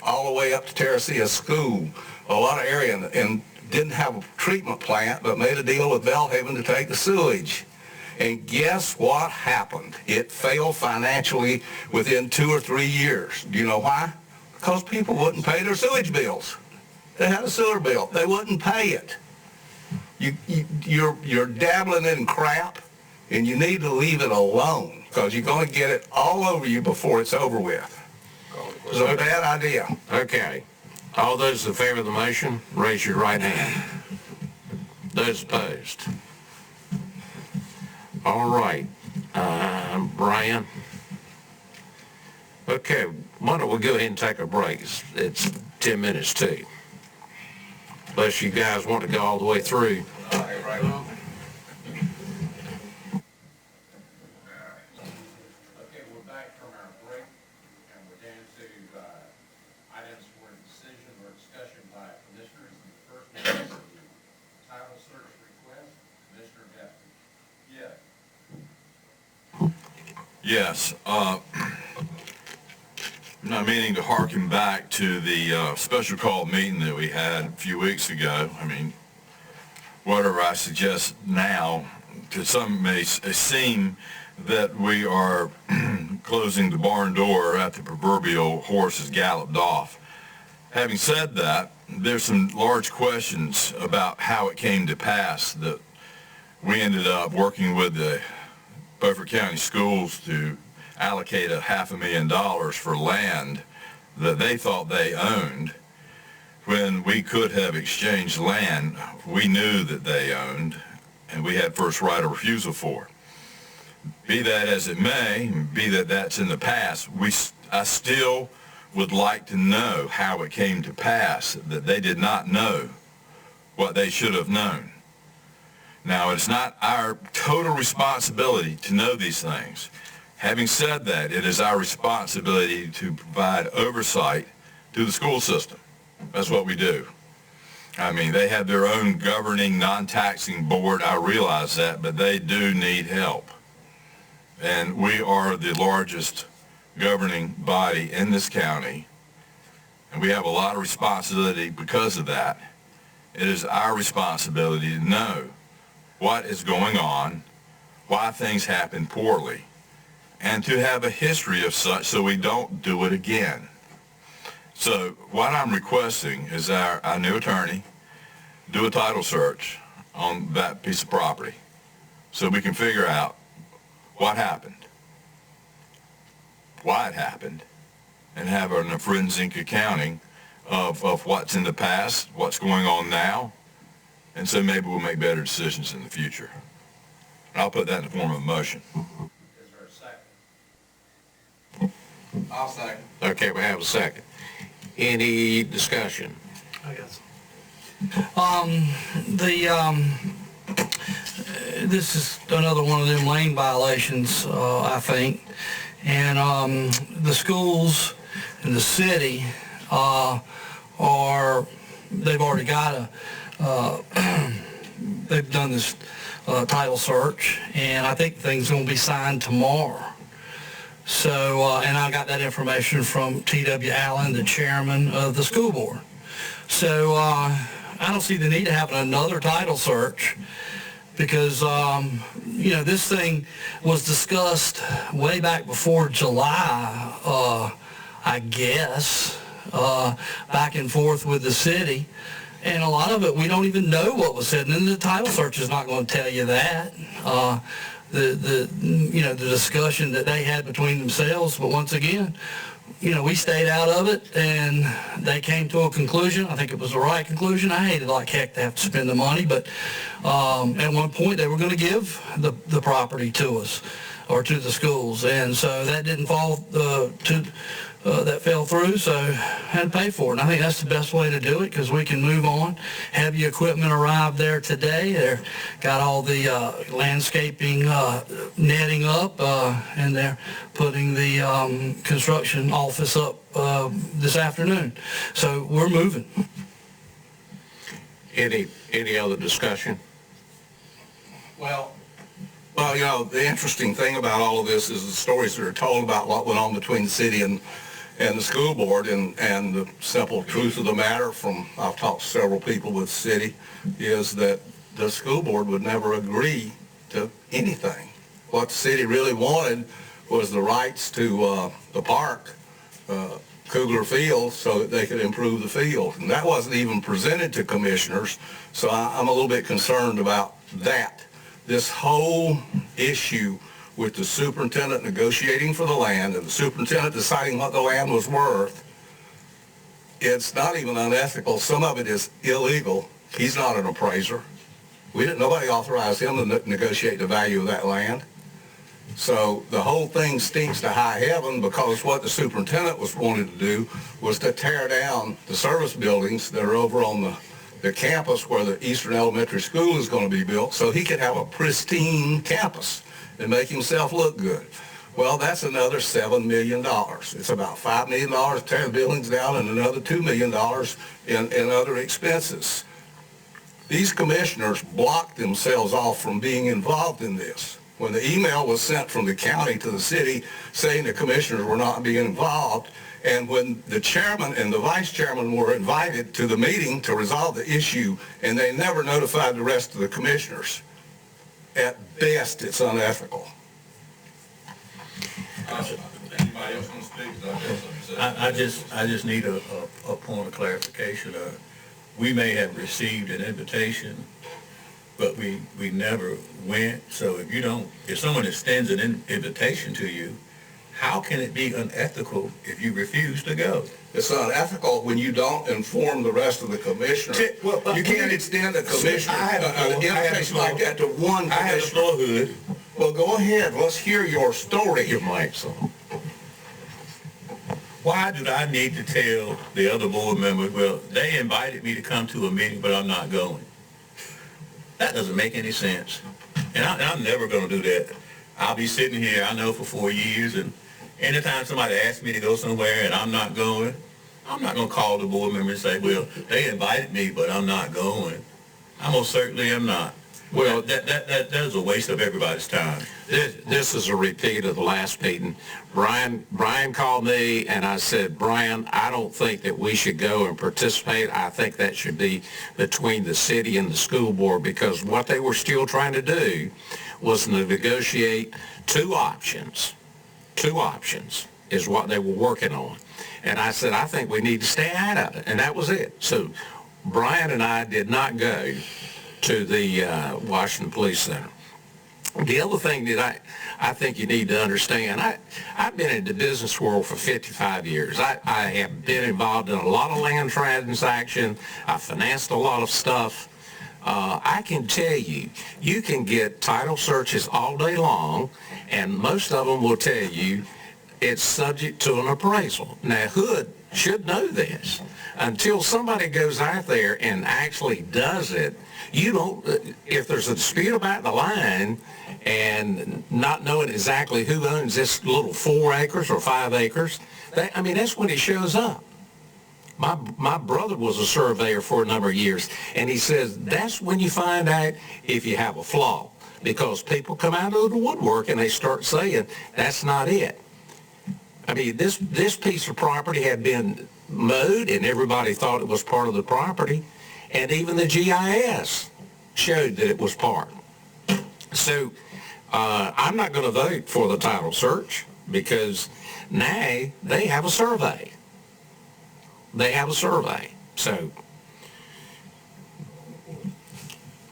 all the way up to Terracea School, a lot of area, and didn't have a treatment plant, but made a deal with Belhaven to take the sewage. And guess what happened? It failed financially within 2 or 3 years. Do you know why? Because people wouldn't pay their sewage bills. They had a sewer bill. They wouldn't pay it. You're dabbling in crap, and you need to leave it alone, because you're going to get it all over you before it's over with. It's a bad idea. Okay. All those in favor of the motion, raise your right hand. Those opposed? All right. Brian? Okay, why don't we go ahead and take a break? It's 10 minutes too. Unless you guys want to go all the way through. Yes, I'm not meaning to harken back to the special call meeting that we had a few weeks ago. I mean, whatever I suggest now, to some may seem that we are closing the barn door at the proverbial horse has galloped off. Having said that, there's some large questions about how it came to pass that we ended up working with the Beaufort County Schools to allocate $500,000 for land that they thought they owned when we could have exchanged land we knew that they owned and we had first right of refusal for. Be that as it may, be that that's in the past, I still would like to know how it came to pass that they did not know what they should have known. Now, it's not our total responsibility to know these things. Having said that, it is our responsibility to provide oversight to the school system. That's what we do. I mean, they have their own governing, non-taxing board, I realize that, but they do need help. And we are the largest governing body in this county, and we have a lot of responsibility because of that. It is our responsibility to know what is going on, why things happen poorly, and to have a history of such so we don't do it again. So what I'm requesting is our new attorney do a title search on that piece of property so we can figure out what happened, why it happened, and have a forensic accounting of what's in the past, what's going on now, and so maybe we'll make better decisions in the future. And I'll put that in the form of a motion. Is there a second? I'll second. Okay, we have a second. Any discussion? I guess. This is another one of them lane violations, I think. And the schools and the city they've already got they've done this title search, and I think things going to be signed tomorrow. So, and I got that information from T.W. Allen, the chairman of the school board. So I don't see the need to have another title search because, this thing was discussed way back before July, I guess, back and forth with the city. And a lot of it, we don't even know what was said, and the title search is not going to tell you that. The discussion that they had between themselves, but once again, we stayed out of it, and they came to a conclusion. I think it was the right conclusion. I hated like heck to have to spend the money, but at one point they were going to give the property to us or to the schools, and so that didn't fall that fell through, so I had to pay for it. And I think that's the best way to do it because we can move on. Heavy equipment arrived there today. They're got all the landscaping netting up, and they're putting the construction office up this afternoon. So we're moving. Any other discussion? Well, the interesting thing about all of this is the stories that are told about what went on between the city and the school board, and the simple truth of the matter from, I've talked to several people with the city, is that the school board would never agree to anything. What the city really wanted was the rights to the park, Kugler Field, so that they could improve the field. And that wasn't even presented to commissioners, so I'm a little bit concerned about that. This whole issue with the superintendent negotiating for the land and the superintendent deciding what the land was worth, it's not even unethical. Some of it is illegal. He's not an appraiser. Nobody authorized him to negotiate the value of that land. So the whole thing stinks to high heaven, because what the superintendent was wanting to do was to tear down the service buildings that are over on the campus where the Eastern Elementary School is going to be built, so he could have a pristine campus and make himself look good. Well, that's another $7 million. It's about $5 million to tear the buildings down and another $2 million in other expenses. These commissioners blocked themselves off from being involved in this. When the email was sent from the county to the city saying the commissioners were not being involved, and when the chairman and the vice chairman were invited to the meeting to resolve the issue, and they never notified the rest of the commissioners, at best it's unethical. Anybody else want to speak? I just need a point of clarification. We may have received an invitation, but we never went. So if someone extends an invitation to you, how can it be unethical if you refuse to go? It's unethical when you don't inform the rest of the commissioners. You can't extend a commissioner, an invitation like that to one commissioner. I had a floor hood. Well, go ahead. Let's hear your story, your mic's on. Why did I need to tell the other board members, well, they invited me to come to a meeting, but I'm not going? That doesn't make any sense. And I'm never going to do that. I'll be sitting here, I know, for 4 years, and anytime somebody asks me to go somewhere and I'm not going, I'm not going to call the board member and say, well, they invited me, but I'm not going. I most certainly am not. Well, that is a waste of everybody's time. This is a repeat of the last meeting. Brian called me, and I said, Brian, I don't think that we should go and participate. I think that should be between the city and the school board, because what they were still trying to do was to negotiate two options. Two options is what they were working on. And I said, I think we need to stay out of it. And that was it. So Brian and I did not go to the Washington Police Center. The other thing that I think you need to understand, I've been in the business world for 55 years. I have been involved in a lot of land transaction. I financed a lot of stuff. I can tell you, you can get title searches all day long, and most of them will tell you it's subject to an appraisal. Now, Hood should know this. Until somebody goes out there and actually does it, you don't, if there's a dispute about the line and not knowing exactly who owns this little 4 acres or 5 acres, that's when he shows up. My brother was a surveyor for a number of years, and he says that's when you find out if you have a flaw, because people come out of the woodwork and they start saying that's not it. This piece of property had been mowed, and everybody thought it was part of the property, and even the GIS showed that it was part. So I'm not going to vote for the title search, because now they have a survey. They have a survey. So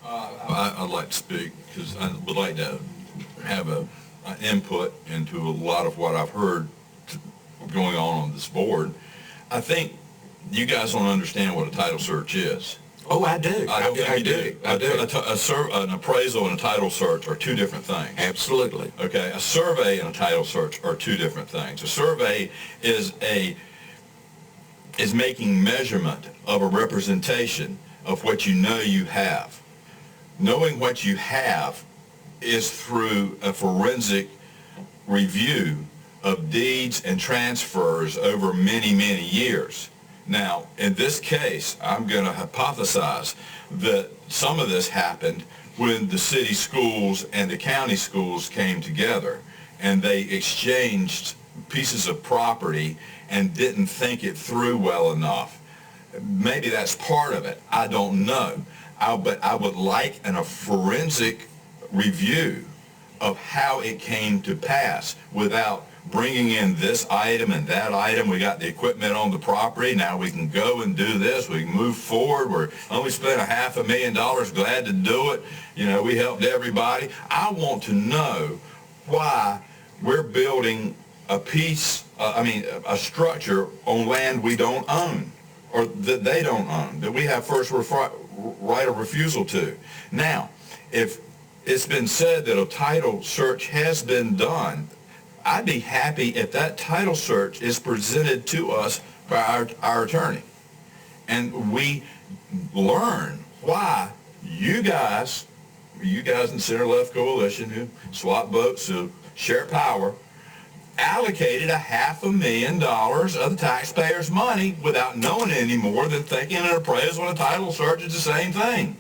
I'd like to speak, because I would like to have an input into a lot of what I've heard going on this board. I think you guys don't understand what a title search is. Oh, I do. I don't think you do. I do. An appraisal and a title search are two different things. Absolutely. Okay, a survey and a title search are two different things. A survey is making measurement of a representation of what you know you have. Knowing what you have is through a forensic review of deeds and transfers over many, many years. Now, in this case, I'm going to hypothesize that some of this happened when the city schools and the county schools came together and they exchanged pieces of property and didn't think it through well enough. Maybe that's part of it. I don't know. But I would like a forensic review of how it came to pass without bringing in this item and that item. We got the equipment on the property. Now we can go and do this. We can move forward. We're only spent $500,000. Glad to do it. We helped everybody. I want to know why we're building a structure on land we don't own, or that they don't own, that we have first right of refusal to. Now, if it's been said that a title search has been done, I'd be happy if that title search is presented to us by our attorney. And we learn why you guys in Center-Left Coalition who swap votes to share power allocated $500,000 of the taxpayers' money without knowing any more than thinking an appraisal and a title search is the same thing.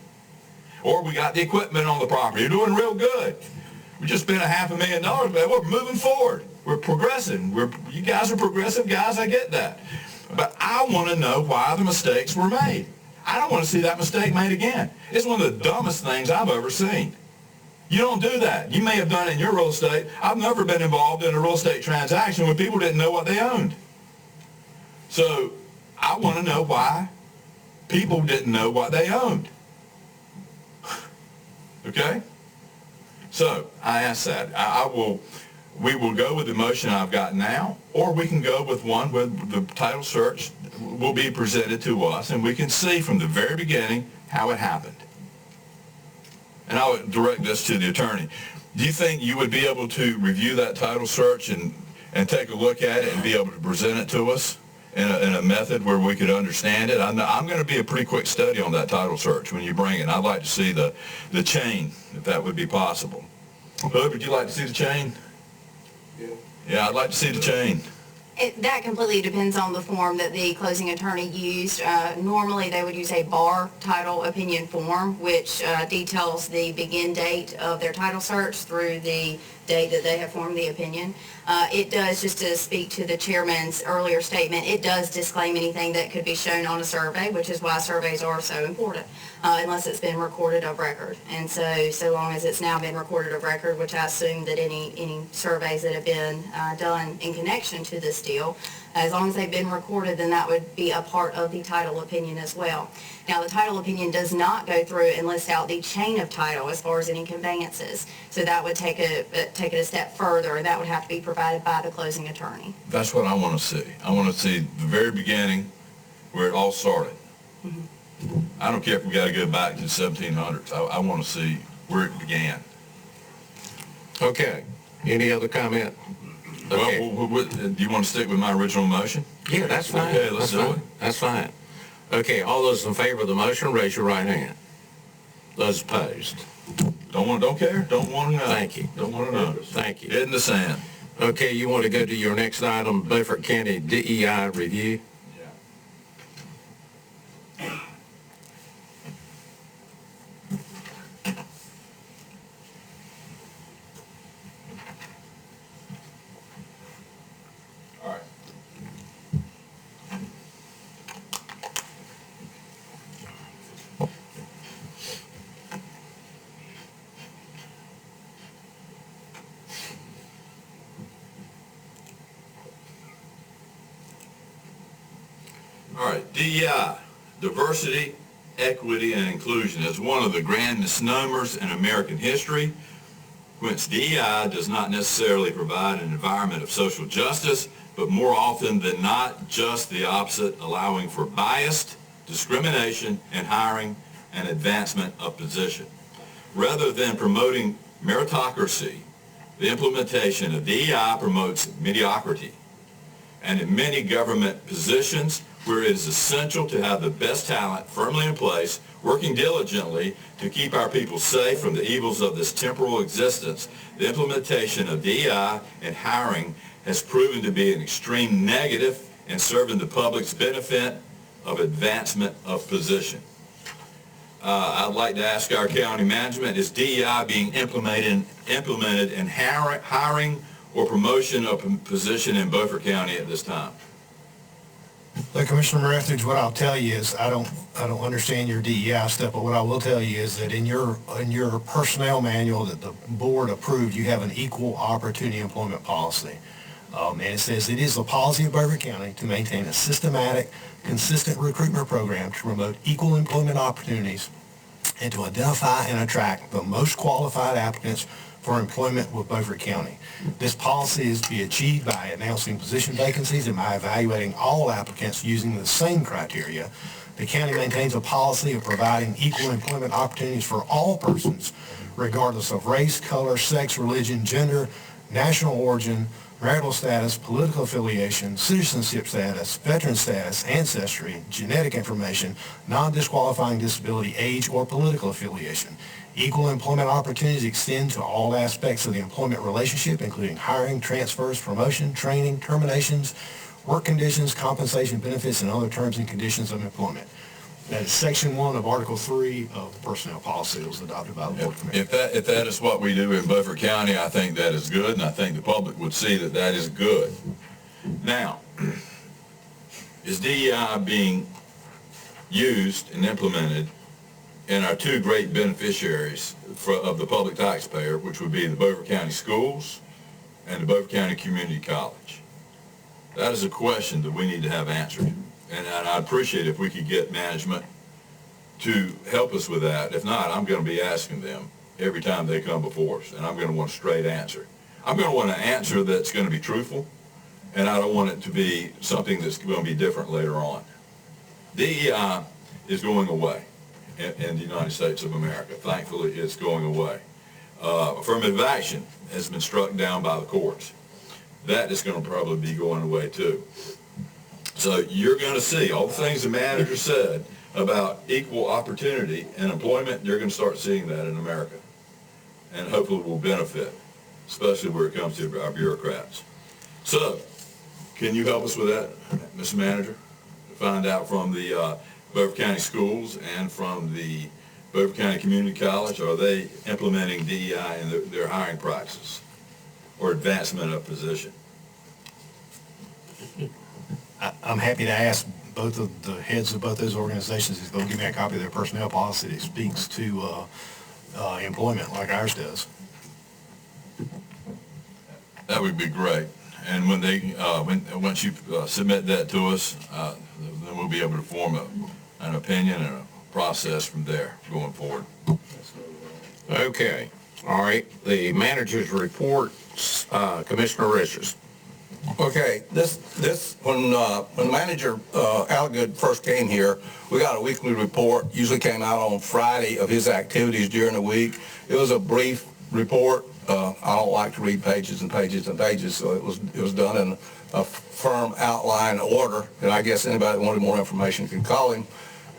Or we got the equipment on the property. You're doing real good. We just spent $500,000, but we're moving forward. We're progressing. You guys are progressive guys, I get that. But I want to know why the mistakes were made. I don't want to see that mistake made again. It's one of the dumbest things I've ever seen. You don't do that. You may have done it in your real estate. I've never been involved in a real estate transaction where people didn't know what they owned. So I want to know why people didn't know what they owned. Okay? So I ask that. We will go with the motion I've got now, or we can go with one where the title search will be presented to us, and we can see from the very beginning how it happened. And I would direct this to the attorney. Do you think you would be able to review that title search and take a look at it and be able to present it to us in a method where we could understand it? I'm going to be a pretty quick study on that title search when you bring it. I'd like to see the chain, if that would be possible. Hood, would you like to see the chain? Yeah, I'd like to see the chain. That completely depends on the form that the closing attorney used. Normally, they would use a bar title opinion form, which details the begin date of their title search through the date that they have formed the opinion. It does, just to speak to the chairman's earlier statement, it does disclaim anything that could be shown on a survey, which is why surveys are so important, unless it's been recorded of record. And so long as it's now been recorded of record, which I assume that any surveys that have been done in connection to this deal, as long as they've been recorded, then that would be a part of the title opinion as well. Now, the title opinion does not go through and list out the chain of title as far as any conveyances. So that would take it a step further, and that would have to be provided by the closing attorney. That's what I want to see. I want to see the very beginning where it all started. Mm-hmm. I don't care if we got to go back to the 1700s. I want to see where it began. Okay. Any other comment? Okay. Well, do you want to stick with my original motion? Yeah, that's fine. Okay, let's do it. That's fine. Okay, all those in favor of the motion, raise your right hand. Those opposed? Don't care? Don't want to know. Thank you. Don't want to know. Thank you. Head in the sand. Okay, you want to go to your next item, Beaufort County DEI review? All right, DEI, diversity, equity, and inclusion, is one of the grand misnomers in American history, whence DEI does not necessarily provide an environment of social justice, but more often than not, just the opposite, allowing for biased discrimination in hiring and advancement of position. Rather than promoting meritocracy, the implementation of DEI promotes mediocrity. And in many government positions, where it is essential to have the best talent firmly in place, working diligently to keep our people safe from the evils of this temporal existence, the implementation of DEI and hiring has proven to be an extreme negative in serving the public's benefit of advancement of position. I'd like to ask our county management, is DEI being implemented in hiring or promotion of a position in Beaufort County at this time? Look, Commissioner Etheridge, what I'll tell you is I don't understand your DEI stuff, but what I will tell you is that in your personnel manual that the board approved, you have an equal opportunity employment policy. And it says it is the policy of Beaufort County to maintain a systematic, consistent recruitment program to promote equal employment opportunities and to identify and attract the most qualified applicants for employment with Beaufort County. This policy is to be achieved by announcing position vacancies and by evaluating all applicants using the same criteria. The county maintains a policy of providing equal employment opportunities for all persons, regardless of race, color, sex, religion, gender, national origin, marital status, political affiliation, citizenship status, veteran status, ancestry, genetic information, non-disqualifying disability, age, or political affiliation. Equal employment opportunities extend to all aspects of the employment relationship, including hiring, transfers, promotion, training, terminations, work conditions, compensation, benefits, and other terms and conditions of employment. That is Section 1 of Article 3 of the Personnel Policy that was adopted by the Board of Commissioners. If that is what we do in Beaufort County, I think that is good, and I think the public would see that that is good. Now, is DEI being used and implemented in our two great beneficiaries of the public taxpayer, which would be the Beaufort County Schools and the Beaufort County Community College? That is a question that we need to have answered. And I'd appreciate if we could get management to help us with that. If not, I'm going to be asking them every time they come before us, and I'm going to want a straight answer. I'm going to want an answer that's going to be truthful, and I don't want it to be something that's going to be different later on. DEI is going away in the United States of America. Thankfully, it's going away. Affirmative action has been struck down by the courts. That is going to probably be going away too. So you're going to see all the things the manager said about equal opportunity and employment. You're going to start seeing that in America, and hopefully will benefit, especially where it comes to our bureaucrats. So, can you help us with that, Mr. Manager? Find out from the Beaufort County Schools and from the Beaufort County Community College, are they implementing DEI in their hiring practices or advancement of position? I'm happy to ask both of the heads of both those organizations if they'll give me a copy of their personnel policy that speaks to employment like ours does. That would be great. And when they, once you submit that to us, then we'll be able to form an opinion and a process from there going forward. Okay, all right, the manager's report, Commissioner Richards. Okay, when Manager Algood first came here, we got a weekly report, usually came out on Friday, of his activities during the week. It was a brief report. I don't like to read pages and pages and pages, so it was done in a firm outline order, and I guess anybody that wanted more information could call him.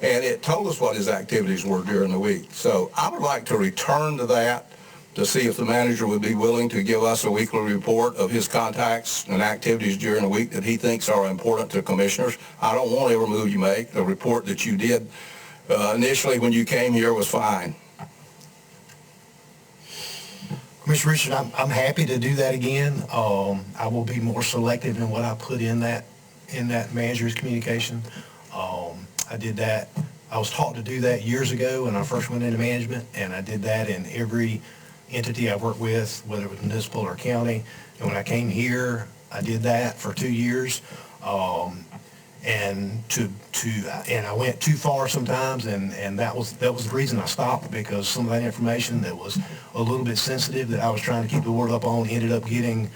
And it told us what his activities were during the week. So I would like to return to that to see if the manager would be willing to give us a weekly report of his contacts and activities during the week that he thinks are important to commissioners. I don't want every move you make. The report that you did initially when you came here was fine. Commissioner Richard, I'm happy to do that again. I will be more selective in what I put in that manager's communication. I did that. I was taught to do that years ago when I first went into management, and I did that in every entity I worked with, whether it was municipal or county. And when I came here, I did that for 2 years. And I went too far sometimes, and that was the reason I stopped, because some of that information that was a little bit sensitive that I was trying to keep the word up on ended up getting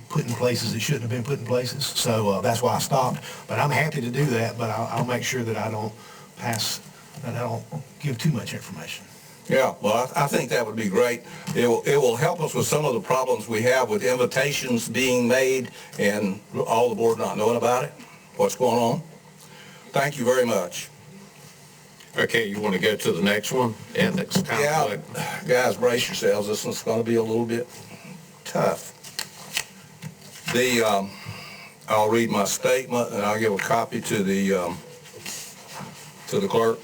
put in places that shouldn't have been put in places. So that's why I stopped. But I'm happy to do that, but I'll make sure that I don't give too much information. Yeah, well, I think that would be great. It will help us with some of the problems we have with invitations being made and all the board not knowing about it, what's going on. Thank you very much. Okay, you want to go to the next one? Ethics conflict. Yeah, guys, brace yourselves. This one's going to be a little bit tough. I'll read my statement and I'll give a copy to the clerk.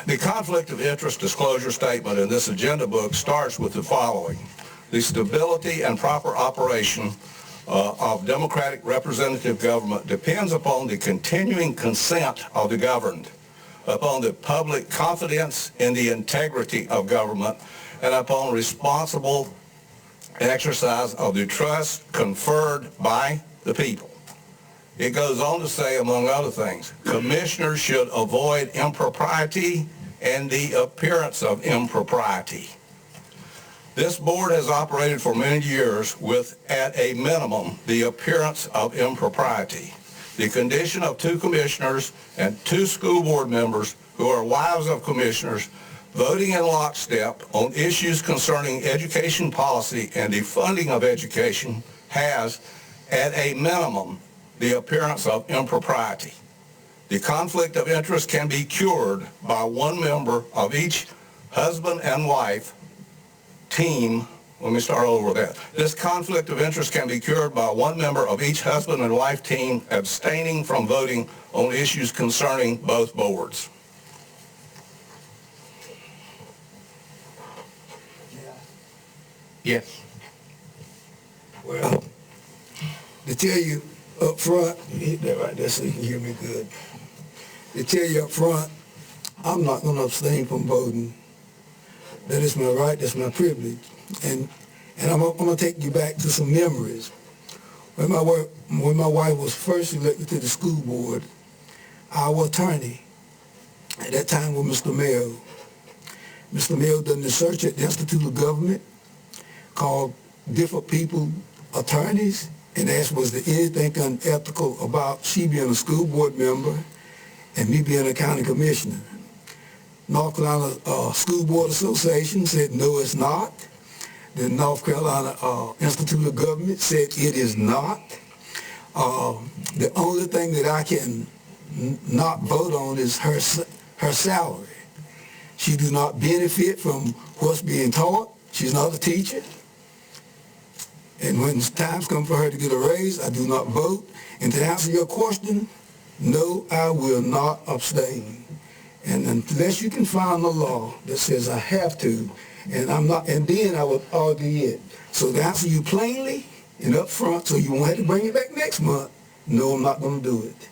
The conflict of interest disclosure statement in this agenda book starts with the following. The stability and proper operation of democratic representative government depends upon the continuing consent of the governed, upon the public confidence in the integrity of government, and upon responsible exercise of the trust conferred by the people. It goes on to say, among other things, commissioners should avoid impropriety and the appearance of impropriety. This board has operated for many years with, at a minimum, the appearance of impropriety. The condition of 2 commissioners and 2 school board members who are wives of commissioners voting in lockstep on issues concerning education policy and the funding of education has, at a minimum, the appearance of impropriety. The conflict of interest can be cured by 1 member of each husband and wife team. Let me start over with that. This conflict of interest can be cured by 1 member of each husband and wife team abstaining from voting on issues concerning both boards. Yes. Well, to tell you up front, hit that right there so you can hear me good. To tell you up front, I'm not going to abstain from voting. That is my right, that's my privilege. And I'm going to take you back to some memories. When my wife was first elected to the school board, our attorney at that time was Mr. Mayo. Mr. Mayo done the search at the Institute of Government, called different people attorneys, and asked was there anything unethical about she being a school board member and me being a county commissioner. North Carolina School Board Association said no, it's not. The North Carolina Institute of Government said it is not. The only thing that I can not vote on is her salary. She do not benefit from what's being taught. She's not a teacher. And when times come for her to get a raise, I do not vote. And to answer your question, no, I will not abstain. And unless you can find a law that says I have to, and I'm not, and then I would argue it. So to answer you plainly and up front, so you won't have to bring it back next month, no, I'm not going to do it.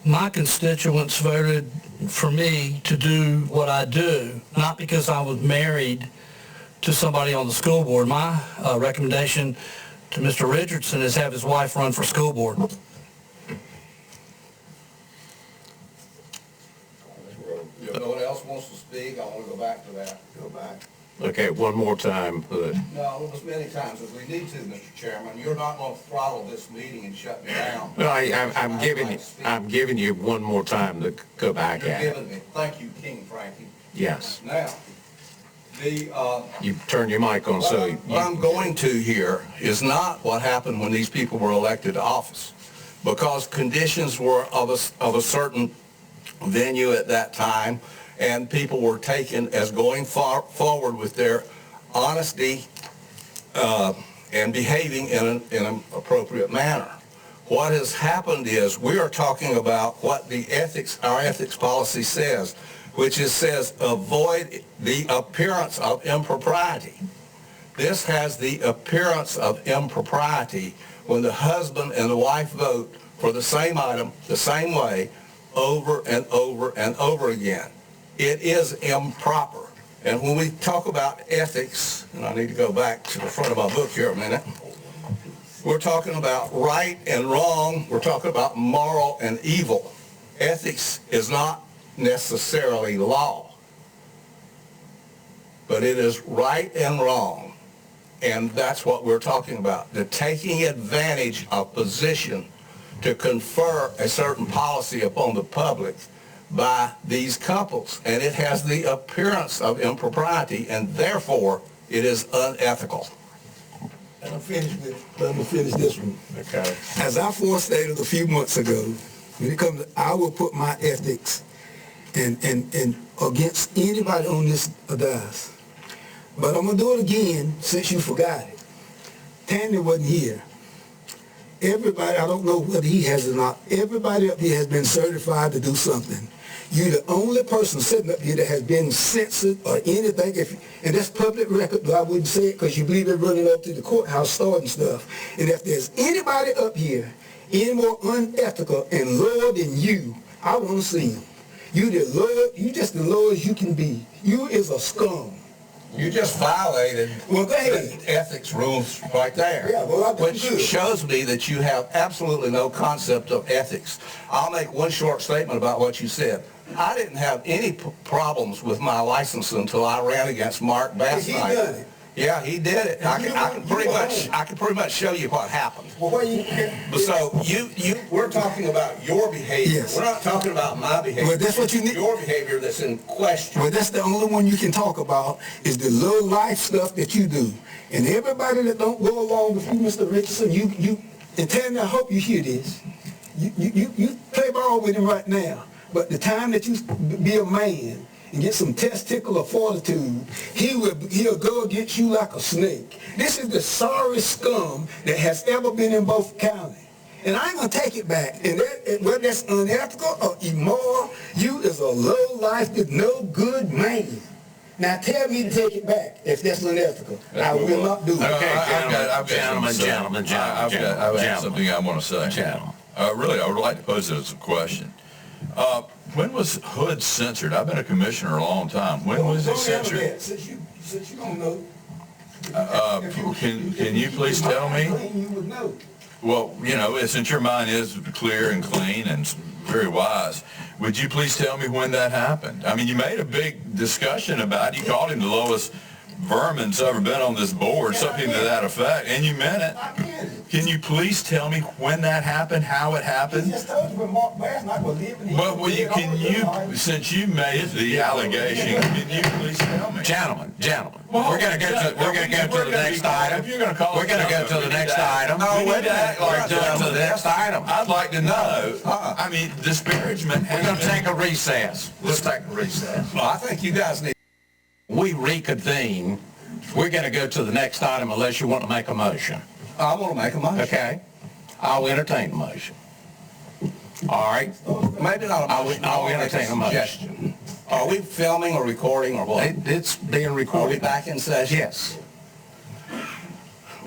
My constituents voted for me to do what I do, not because I was married to somebody on the school board. My recommendation to Mr. Richardson is have his wife run for school board. If no one else wants to speak, I want to go back to that. Go back. Okay, one more time. No, as many times as we need to, Mr. Chairman. You're not going to throttle this meeting and shut me down. No, I'm giving you one more time to go back You're at it. giving me. Thank you, King Frankie. Yes. Now, You turn your mic on so what I'm going to here is not what happened when these people were elected to office, because conditions were of a certain venue at that time, and people were taken as going forward with their honesty and behaving in an appropriate manner. What has happened is we are talking about what our ethics policy says, which says avoid the appearance of impropriety. This has the appearance of impropriety when the husband and the wife vote for the same item the same way over and over and over again. It is improper. And when we talk about ethics, and I need to go back to the front of my book here a minute, we're talking about right and wrong. We're talking about moral and evil. Ethics is not necessarily law, but it is right and wrong. And that's what we're talking about. The taking advantage of position to confer a certain policy upon the public by these couples. And it has the appearance of impropriety, and therefore it is unethical. And let me finish this one. Okay. As I forestated a few months ago, when it comes to, I will put my ethics and against anybody on this dais. But I'm going to do it again since you forgot it. Tandy wasn't here. Everybody, I don't know whether he has or not, everybody up here has been certified to do something. You're the only person sitting up here that has been censored or anything, and that's public record, but I wouldn't say it because you believe in running up to the courthouse starting stuff. And if there's anybody up here any more unethical and lower than you, I want to see him. You just the lowest you can be. You is a scum. You just violated the ethics rules right there, which shows me that you have absolutely no concept of ethics. I'll make one short statement about what you said. I didn't have any problems with my license until I ran against Mark Bass. He done it. Yeah, he did it. I can pretty much show you what happened. Well, what you... So we're talking about your behavior. Yes. We're not talking about my behavior. Well, that's what you need. Your behavior that's in question. Well, that's the only one you can talk about is the little life stuff that you do. And everybody that don't go along with you, Mr. Richardson, and Tammy, I hope you hear this. You play ball with him right now, but the time that you be a man and get some testicular fortitude, he'll go against you like a snake. This is the sorriest scum that has ever been in Beaufort County. And I ain't gonna take it back. And whether that's unethical or immoral, you is a low-life, no good man. Now tell me to take it back if that's unethical. I will not do it. Okay, gentlemen. I've got something I want to say. Really, I would like to pose it as a question. When was Hood censored? I've been a commissioner a long time. When was it censored? Since you don't know. Can you please tell me? You would know. Well, since your mind is clear and clean and very wise, would you please tell me when that happened? I mean, you made a big discussion about it. You called him the lowest vermin that's ever been on this board, something to that effect, and you meant it. Can you please tell me when that happened, how it happened? He just told you when Mark Bass not going to live. But since you made the allegation, can you please tell me? Gentlemen, we're going to go to the next item. We're going to go to the next item. We're going to the next item. I'd like to know. I mean, disparagement. We're going to take a recess. Let's take a recess. Well, I think you guys need... We reconvene. We're going to go to the next item unless you want to make a motion. I want to make a motion. Okay. I'll entertain the motion. All right. Maybe not a motion. I'll entertain a motion. Suggestion. Are we filming or recording or what? It's being recorded. Are we back in session? Yes.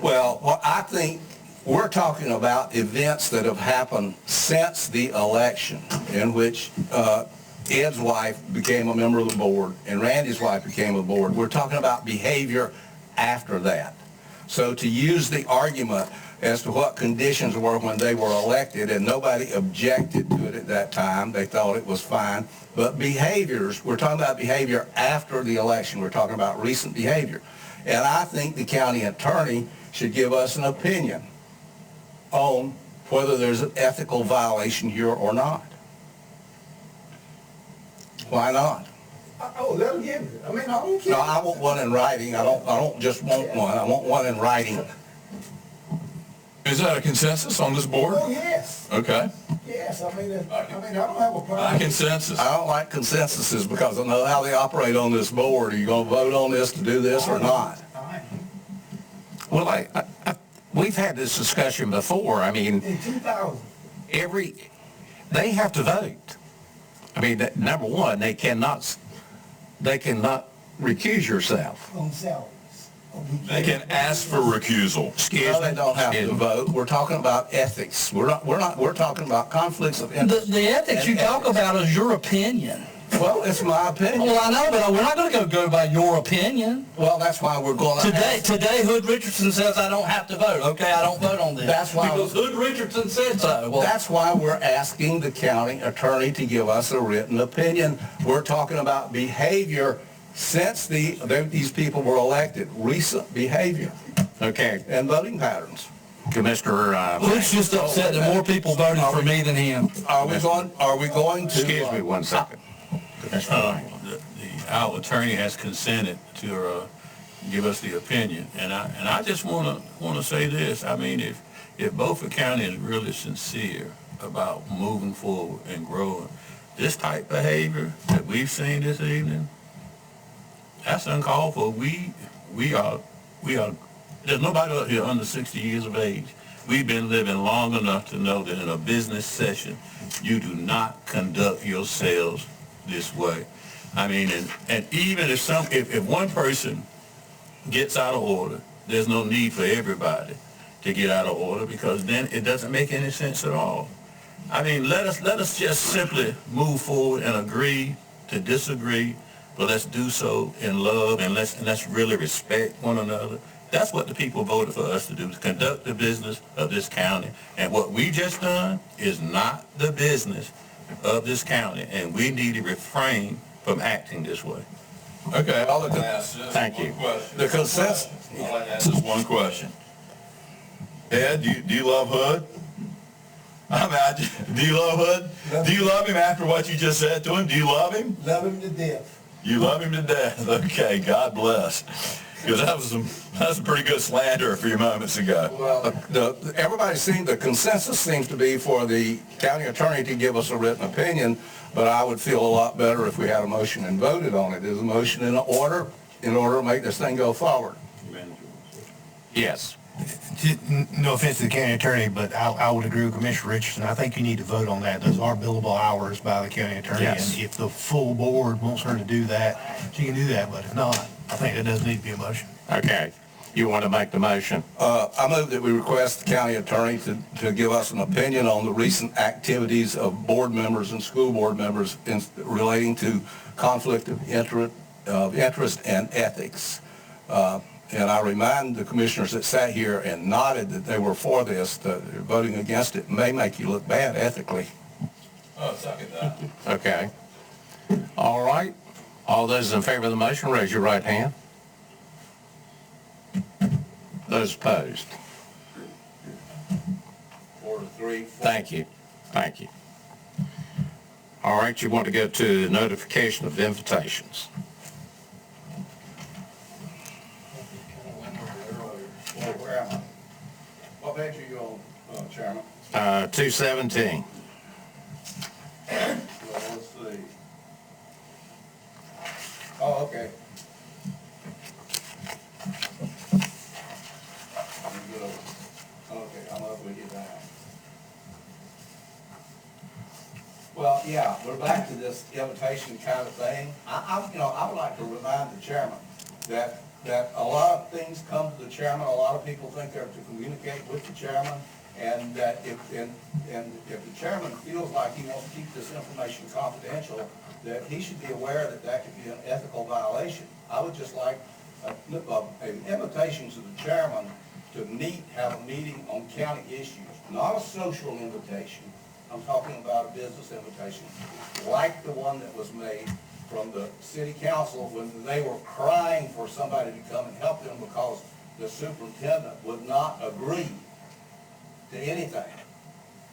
Well, I think we're talking about events that have happened since the election in which Ed's wife became a member of the board and Randy's wife became a board. We're talking about behavior after that. So to use the argument as to what conditions were when they were elected, and nobody objected to it at that time, they thought it was fine, but behaviors, we're talking about behavior after the election, we're talking about recent behavior. And I think the county attorney should give us an opinion on whether there's an ethical violation here or not. Why not? Oh, let him give it. I mean, I don't care. No, I want one in writing. I don't just want one. I want one in writing. Is that a consensus on this board? Oh, yes. Okay. Yes, I mean, I don't have a problem. A consensus. I don't like consensuses because I know how they operate on this board. Are you going to vote on this to do this or not? Well, we've had this discussion before. I mean, In 2000. They have to vote. I mean, number one, they cannot recuse yourself. On salaries. They can ask for recusal. Excuse No, me. they don't have to vote. We're talking about ethics. We're talking about conflicts of interest. The ethics you talk about is your opinion. Well, it's my opinion. Well, I know, but we're not going to go by your opinion. Well, that's why we're going to Today, Hood Richardson says I don't have to vote. Okay, I don't vote on this. That's why because Hood Richardson said so. Well, that's why we're asking the county attorney to give us a written opinion. We're talking about behavior since these people were elected, recent behavior. Okay. And voting patterns. Commissioner, Hood's just upset that more people voted for me than him. Are we going to? Excuse me 1 second. Our attorney has consented to give us the opinion, and I just want to say this. I mean, if Beaufort County is really sincere about moving forward and growing, this type of behavior that we've seen this evening, that's uncalled for. We are. There's nobody up here under 60 years of age. We've been living long enough to know that in a business session, you do not conduct yourselves this way. I mean, and even if one person gets out of order, there's no need for everybody to get out of order, because then it doesn't make any sense at all. I mean, let us just simply move forward and agree to disagree, but let's do so in love, and let's really respect one another. That's what the people voted for us to do, to conduct the business of this county. And what we just done is not the business of this county, and we need to refrain from acting this way. Okay, I'd like to ask just Thank one you. question. The consensus, I'd like to ask just one question. Ed, do you love Hood? I mean, do you love Hood? Do you love him after what you just said to him? Do you love him? Love him to death. You love him to death. Okay, God bless. Because that was some pretty good slander a few moments ago. well, the consensus seems to be for the county attorney to give us a written opinion, but I would feel a lot better if we had a motion and voted on it. Is a motion in order to make this thing go forward? Yes. No offense to the county attorney, but I would agree with Commissioner Richardson. I think you need to vote on that. Those are billable hours by the county attorney. Yes. And if the full board wants her to do that, she can do that, but if not, I think there does need to be a motion. Okay. You want to make the motion? I move that we request the county attorney to give us an opinion on the recent activities of board members and school board members relating to conflict of interest and ethics. And I remind the commissioners that sat here and nodded that they were for this, that voting against it may make you look bad ethically. Oh, second that. Okay. All right. All those in favor of the motion, raise your right hand. Those opposed? 4-3. Thank you. Thank you. All right, you want to go to notification of invitations. Where am I? What page are you on, Chairman? 217. Well, let's see. Oh, okay. Okay, I'll let we get down. Well, yeah, we're back to this invitation kind of thing. I would like to remind the chairman that a lot of things come to the chairman, a lot of people think they're to communicate with the chairman, and that if the chairman feels like he wants to keep this information confidential, that he should be aware that that could be an ethical violation. I would just like an invitation to the chairman to have a meeting on county issues, not a social invitation. I'm talking about a business invitation, like the one that was made from the city council when they were crying for somebody to come and help them because the superintendent would not agree to anything.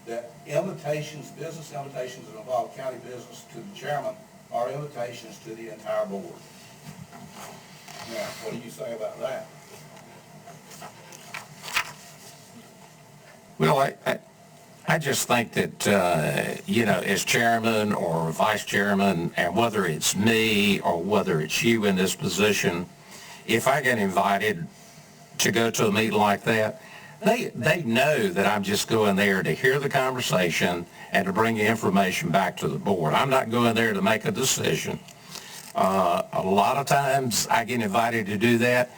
That invitations, business invitations that involve county business to the chairman are invitations to the entire board. Now, what do you say about that? Well, I just think that, as chairman or vice chairman, and whether it's me or whether it's you in this position, if I get invited to go to a meeting like that, they know that I'm just going there to hear the conversation and to bring the information back to the board. I'm not going there to make a decision. A lot of times I get invited to do that,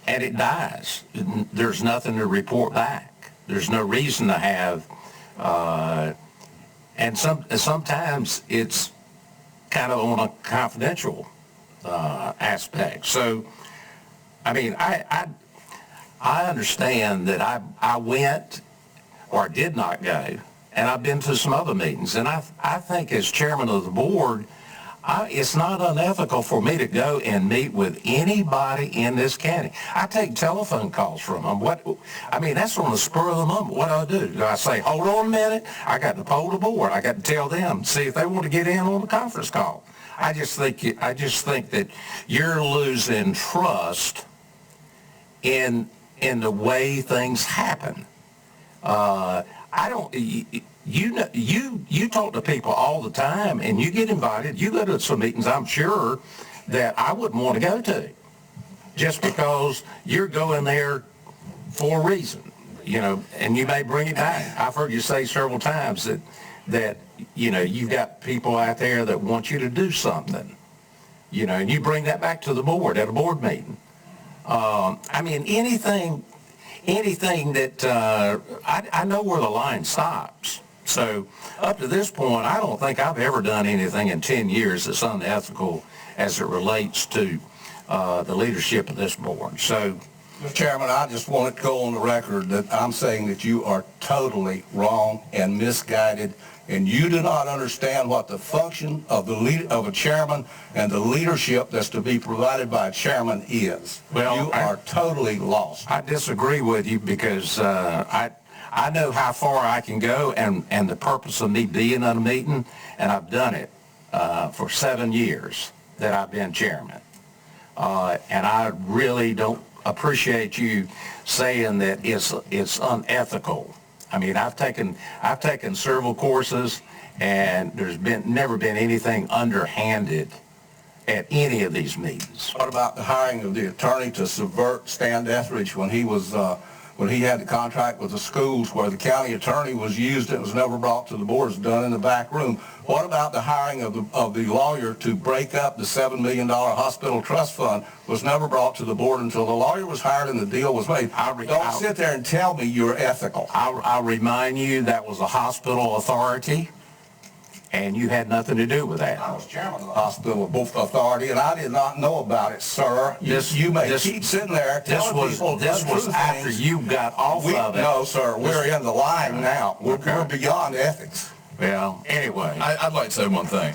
and it dies. There's nothing to report back. There's no reason to have, and sometimes it's kind of on a confidential aspect. So, I mean, I understand that I went or did not go, and I've been to some other meetings, and I think as chairman of the board, it's not unethical for me to go and meet with anybody in this county. I take telephone calls from them. That's on the spur of the moment. What do? Do I say, hold on a minute, I got to poll the board, I got to tell them, see if they want to get in on the conference call. I just think that you're losing trust in the way things happen. You talk to people all the time, and you get invited. You go to some meetings, I'm sure, that I wouldn't want to go to, just because you're going there for a reason, and you may bring it back. I've heard you say several times that you've got people out there that want you to do something, and you bring that back to the board at a board meeting. Anything that, I know where the line stops. So up to this point, I don't think I've ever done anything in 10 years that's unethical as it relates to the leadership of this board. So, Mr. Chairman, I just want to go on the record that I'm saying that you are totally wrong and misguided and you do not understand what the function of a chairman and the leadership that's to be provided by a chairman is. Well, You are totally lost. I disagree with you because I know how far I can go and the purpose of me being at a meeting, and I've done it for 7 years that I've been chairman. And I really don't appreciate you saying that it's unethical. I mean, I've taken several courses, and there's never been anything underhanded at any of these meetings. What about the hiring of the attorney to subvert Stan Etheridge when he was, when he had the contract with the schools where the county attorney was used, it was never brought to the board, it's done in the back room. What about the hiring of the lawyer to break up the $7 million hospital trust fund, was never brought to the board until the lawyer was hired and the deal was made? Don't sit there and tell me you're ethical. I'll remind you that was a hospital authority, and you had nothing to do with that. I was chairman of the hospital authority, and I did not know about it, sir. You may keep sitting there telling people this was after things. you got off of it. No, sir, we're in the line now. We're beyond ethics. Well, anyway. I'd like to say one thing.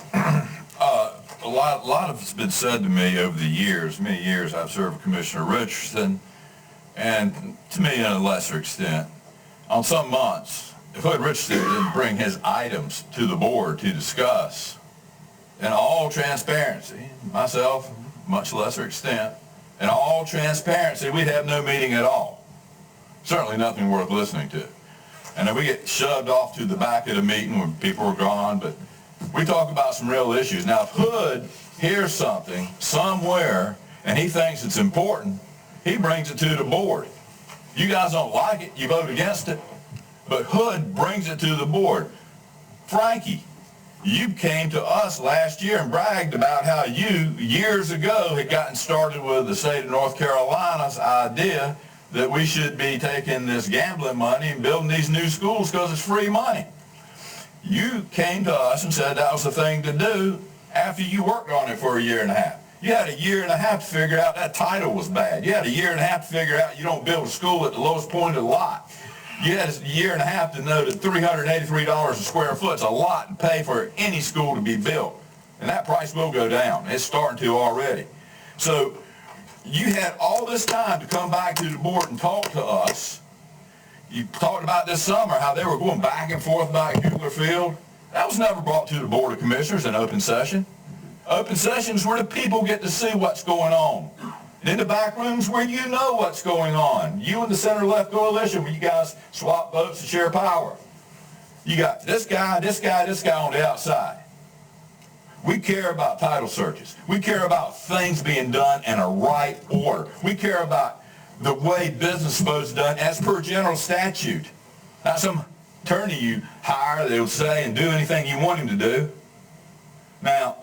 A lot of it's been said to me over the years, many years I've served with Commissioner Richardson, and to me, in a lesser extent, on some months, if Hood Richardson didn't bring his items to the board to discuss, in all transparency, myself, much lesser extent, in all transparency, we'd have no meeting at all. Certainly nothing worth listening to. And then we get shoved off to the back of the meeting when people are gone, but we talk about some real issues. Now, if Hood hears something somewhere and he thinks it's important, he brings it to the board. You guys don't like it, you vote against it, but Hood brings it to the board. Frankie, you came to us last year and bragged about how you, years ago, had gotten started with the state of North Carolina's idea that we should be taking this gambling money and building these new schools because it's free money. You came to us and said that was the thing to do after you worked on it for a year and a half. You had a year and a half to figure out that title was bad. You had a year and a half to figure out you don't build a school at the lowest point of the lot. You had a year and a half to know that $383 a square foot is a lot to pay for any school to be built. And that price will go down. It's starting to already. So you had all this time to come back to the board and talk to us. You talked about this summer how they were going back and forth about Kugler Field. That was never brought to the Board of Commissioners in open session. Open sessions where the people get to see what's going on. And in the back rooms where you know what's going on. You and the center-left coalition where you guys swap votes and share power. You got this guy on the outside. We care about title searches. We care about things being done in a right order. We care about the way business is supposed to be done as per general statute. Not some attorney you hire that will say and do anything you want him to do. Now,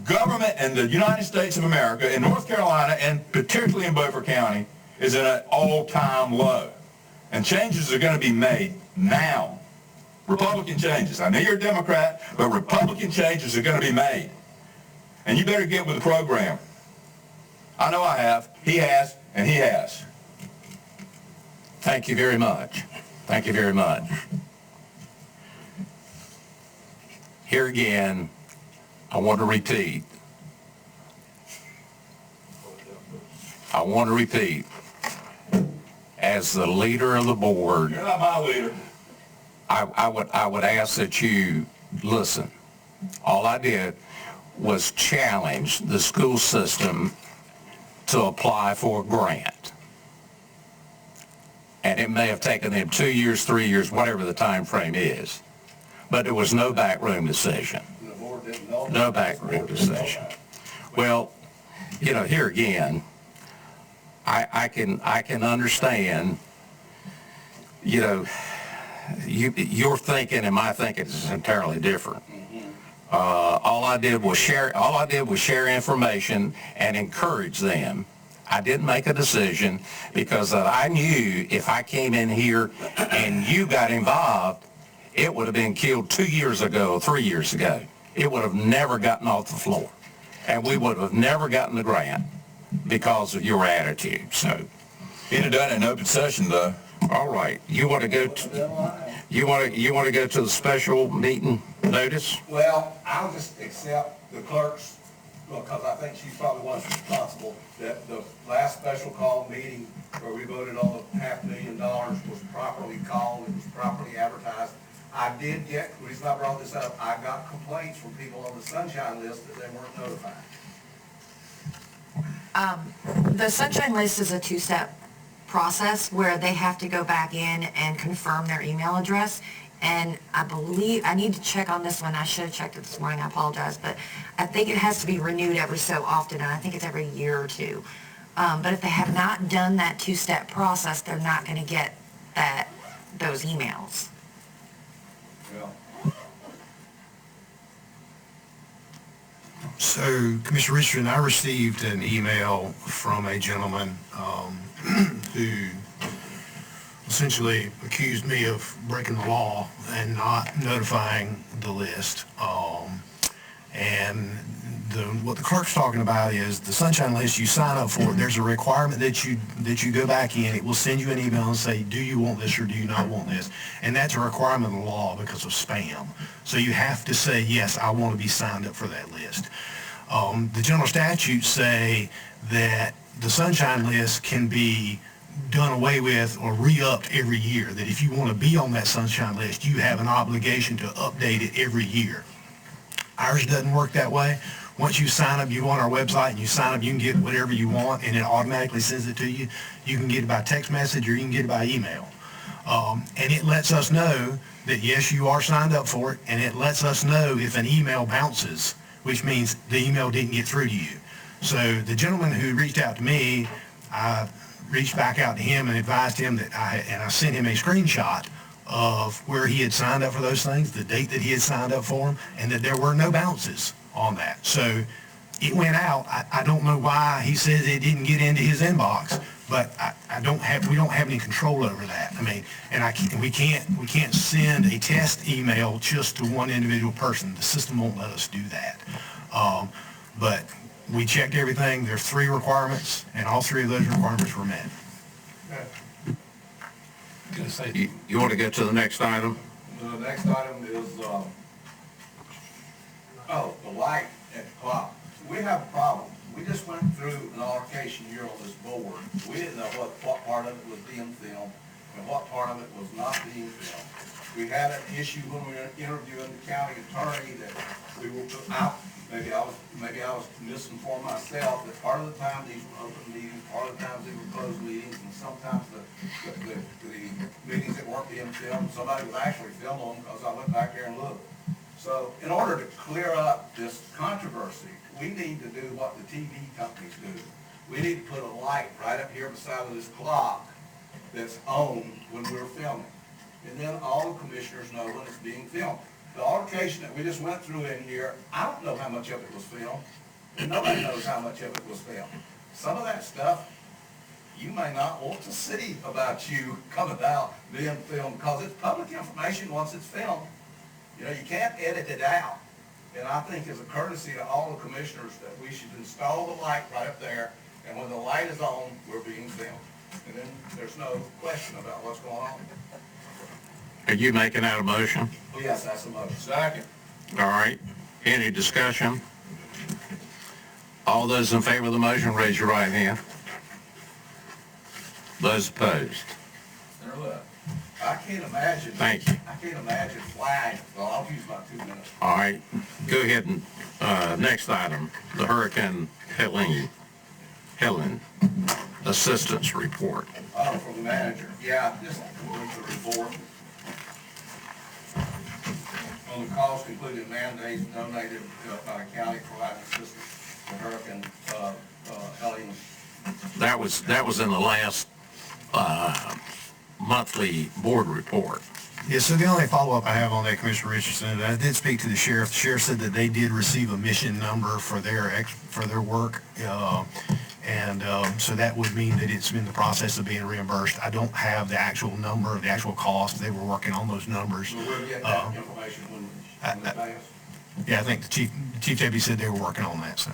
government in the United States of America, in North Carolina, and particularly in Beaufort County, is at an all-time low. And changes are going to be made now. Republican changes. I know you're a Democrat, but Republican changes are going to be made. And you better get with the program. I know I have. He has, and he has. Thank you very much. Thank you very much. Here again, I want to repeat. As the leader of the board, You're not my leader. I would ask that you listen. All I did was challenge the school system to apply for a grant. And it may have taken them 2 years, 3 years, whatever the time frame is. But there was no backroom decision. No backroom decision. Well, you know, here again, I can understand, you know, your thinking and my thinking is entirely different. All I did was share information and encourage them. I didn't make a decision because I knew if I came in here and you got involved, it would have been killed 2 years ago, 3 years ago. It would have never gotten off the floor. And we would have never gotten the grant because of your attitude. So He'd have done it in open session, though. All right. You want to go to... You want to go to the special meeting notice? Well, I'll just accept the clerk's, because I think she's probably one responsible, that the last special call meeting where we voted on the $500,000 was properly called, it was properly advertised. I did get, the reason I brought this up, I got complaints from people on the sunshine list that they weren't notified. The sunshine list is a two-step process where they have to go back in and confirm their email address. And I believe, I need to check on this one, I should have checked it this morning, I apologize, but I think it has to be renewed every so often, and I think it's every year or two. But if they have not done that two-step process, they're not going to get those emails. So, Commissioner Richardson, I received an email from a gentleman who essentially accused me of breaking the law and not notifying the list. And what the clerk's talking about is the sunshine list you sign up for. There's a requirement that you go back in. It will send you an email and say, do you want this or do you not want this? And that's a requirement of the law because of spam. So you have to say, yes, I want to be signed up for that list. The general statutes say that the sunshine list can be done away with or re-upped every year, that if you want to be on that sunshine list, you have an obligation to update it every year. Ours doesn't work that way. Once you sign up, you go on our website and you sign up, you can get whatever you want and it automatically sends it to you. You can get it by text message or you can get it by email. And it lets us know that yes, you are signed up for it, and it lets us know if an email bounces, which means the email didn't get through to you. So the gentleman who reached out to me, I reached back out to him and advised him that I sent him a screenshot of where he had signed up for those things, the date that he had signed up for them, and that there were no bounces on that. So it went out. I don't know why he says it didn't get into his inbox, but we don't have any control over that. I mean, and we can't send a test email just to one individual person. The system won't let us do that. But we checked everything. There's 3 requirements, and all 3 of those requirements were met. You want to go to the next item? The next item is, the light at the clock. We have a problem. We just went through an altercation here on this board. We didn't know what part of it was being filmed and what part of it was not being filmed. We had an issue when we were interviewing the county attorney that we were out. Maybe I was misinformed myself, that part of the time these were open meetings, part of the times they were closed meetings, and sometimes the meetings that weren't being filmed, somebody was actually filming them because I went back there and looked. So in order to clear up this controversy, we need to do what the TV companies do. We need to put a light right up here beside of this clock that's on when we're filming. And then all the commissioners know when it's being filmed. The altercation that we just went through in here, I don't know how much of it was filmed. Nobody knows how much of it was filmed. Some of that stuff you may not want to see about you coming out being filmed because it's public information once it's filmed. You know, you can't edit it out. And I think as a courtesy to all the commissioners that we should install the light right up there, and when the light is on, we're being filmed. And then there's no question about what's going on. Are you making that a motion? Well, yes, that's a motion. Second. All right. Any discussion? All those in favor of the motion, raise your right hand. Those opposed? I can't imagine. Thank you. I can't imagine flag. Well, I'll use my 2 minutes. All right. Go ahead and, next item, the Hurricane Helene Assistance Report. Oh, from the manager. Yeah, just with the report. On the cost including mandates donated by the county providing assistance to Hurricane Helene. That was in the last monthly board report. Yeah, so the only follow-up I have on that, Commissioner Richardson, I did speak to the sheriff. The sheriff said that they did receive a mission number for their work. So that would mean that it's in the process of being reimbursed. I don't have the actual number, the actual cost. They were working on those numbers. We'll get that information when it's passed. Yeah, I think the chief deputy said they were working on that, so.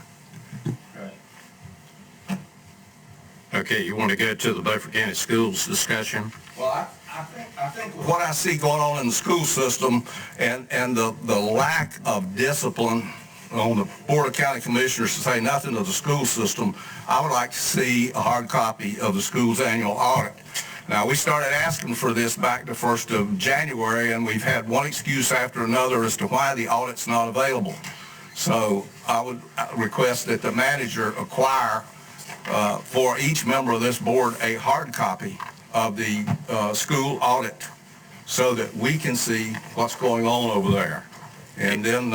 Okay, you want to go to the Beaufort County Schools discussion? Well, I think what I see going on in the school system and the lack of discipline on the Board of County Commissioners, to say nothing of the school system, I would like to see a hard copy of the school's annual audit. Now, we started asking for this back the 1st of January, and we've had one excuse after another as to why the audit's not available. So I would request that the manager acquire for each member of this board a hard copy of the school audit so that we can see what's going on over there. And then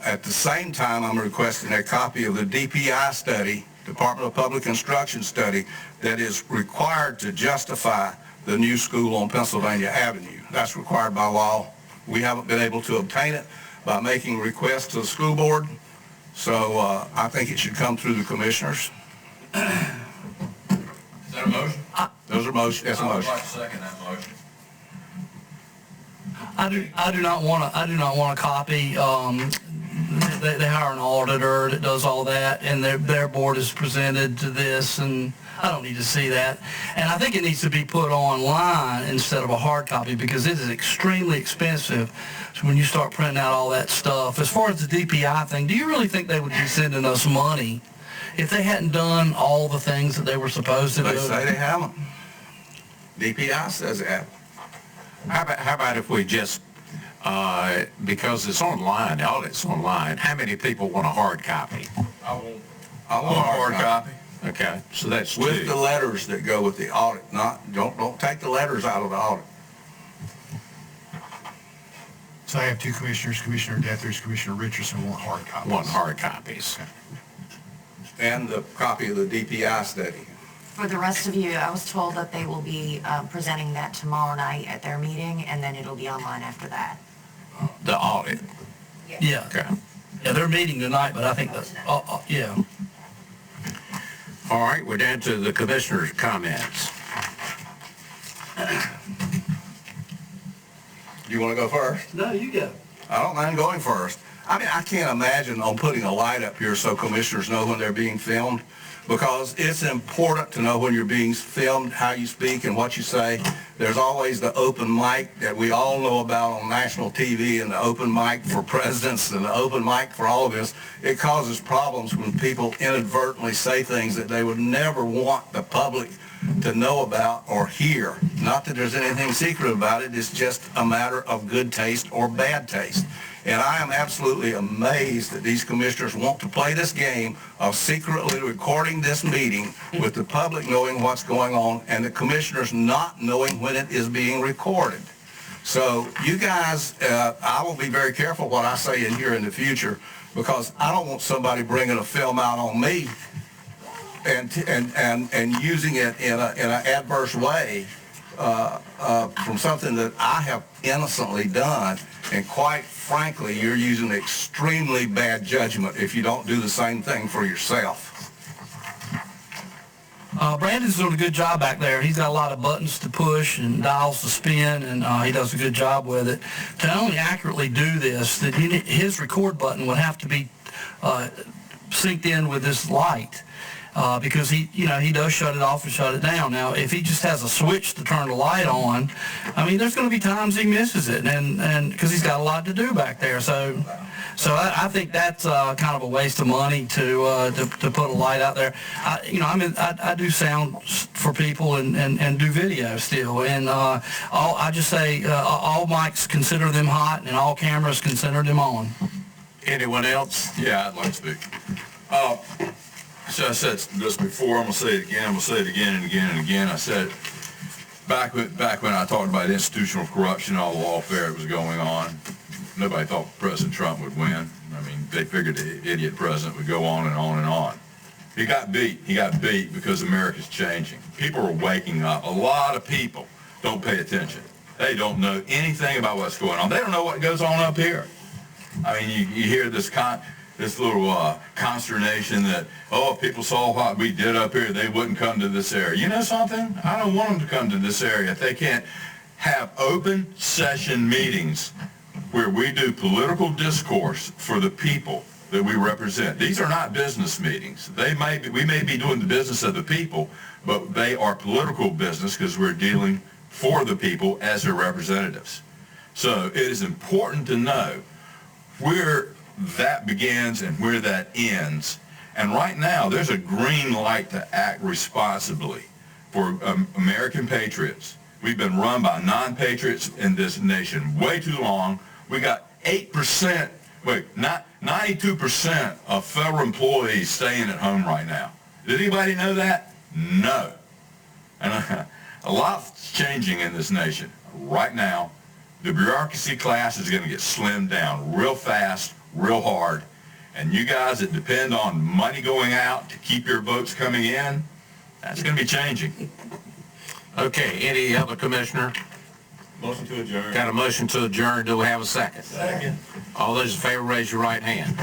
at the same time, I'm requesting a copy of the DPI study, Department of Public Instruction study, that is required to justify the new school on Pennsylvania Avenue. That's required by law. We haven't been able to obtain it by making requests to the school board, so I think it should come through the commissioners. Is that a motion? Those are motions. That's a I would motion. like to second that motion. I do not want a copy. They hire an auditor that does all that, and their board is presented to this, and I don't need to see that. And I think it needs to be put online instead of a hard copy, because it is extremely expensive when you start printing out all that stuff. As far as the DPI thing, do you really think they would be sending us money if they hadn't done all the things that they were supposed to do? They say they haven't. DPI says they haven't. How about if we just, because it's online, the audit's online, how many people want a hard copy? I want a hard copy. Okay, so that's two. With the letters that go with the audit, don't take the letters out of the audit. So I have two commissioners, Commissioner Deathers, Commissioner Richardson, want hard copies. Want hard copies. And the copy of the DPI study. For the rest of you, I was told that they will be presenting that tomorrow night at their meeting, and then it'll be online after that. The audit. Yeah. Okay. Yeah, they're meeting tonight, but I think that, yeah. All right, we're down to the commissioners' comments. Do you want to go first? No, you go. I don't mind going first. I mean, I can't imagine on putting a light up here so commissioners know when they're being filmed, because it's important to know when you're being filmed, how you speak and what you say. There's always the open mic that we all know about on national TV, and the open mic for presidents and the open mic for all of this. It causes problems when people inadvertently say things that they would never want the public to know about or hear. Not that there's anything secret about it, it's just a matter of good taste or bad taste. And I am absolutely amazed that these commissioners want to play this game of secretly recording this meeting with the public knowing what's going on and the commissioners not knowing when it is being recorded. So you guys, I will be very careful what I say in here in the future, because I don't want somebody bringing a film out on me and using it in an adverse way from something that I have innocently done. And quite frankly, you're using extremely bad judgment if you don't do the same thing for yourself. Brandon's doing a good job back there. He's got a lot of buttons to push and dials to spin, and he does a good job with it. To only accurately do this, that his record button would have to be synced in with this light. Because he does shut it off and shut it down. Now, if he just has a switch to turn the light on, I mean, there's going to be times he misses it, and because he's got a lot to do back there. So I think that's kind of a waste of money to put a light out there. I do sound for people and do video still, and I just say all mics, consider them hot, and all cameras, consider them on. Anyone else? Yeah, I'd like to speak. So I said this before, I'm going to say it again, I'm going to say it again and again and again. I said, back when I talked about institutional corruption, all the lawfare that was going on, nobody thought President Trump would win. I mean, they figured the idiot president would go on and on and on. He got beat. He got beat because America's changing. People are waking up. A lot of people don't pay attention. They don't know anything about what's going on. They don't know what goes on up here. I mean, you hear this little consternation that, oh, if people saw what we did up here, they wouldn't come to this area. You know something? I don't want them to come to this area if they can't have open session meetings where we do political discourse for the people that we represent. These are not business meetings. We may be doing the business of the people, but they are political business because we're dealing for the people as their representatives. So it is important to know where that begins and where that ends. And right now, there's a green light to act responsibly for American patriots. We've been run by non-patriots in this nation way too long. We got 92% of federal employees staying at home right now. Did anybody know that? No. And a lot's changing in this nation right now. The bureaucracy class is going to get slimmed down real fast, real hard. And you guys that depend on money going out to keep your votes coming in, that's going to be changing. Okay, any other commissioner? Motion to adjourn. Got a motion to adjourn. Do we have a second? Second. All those in favor, raise your right hand.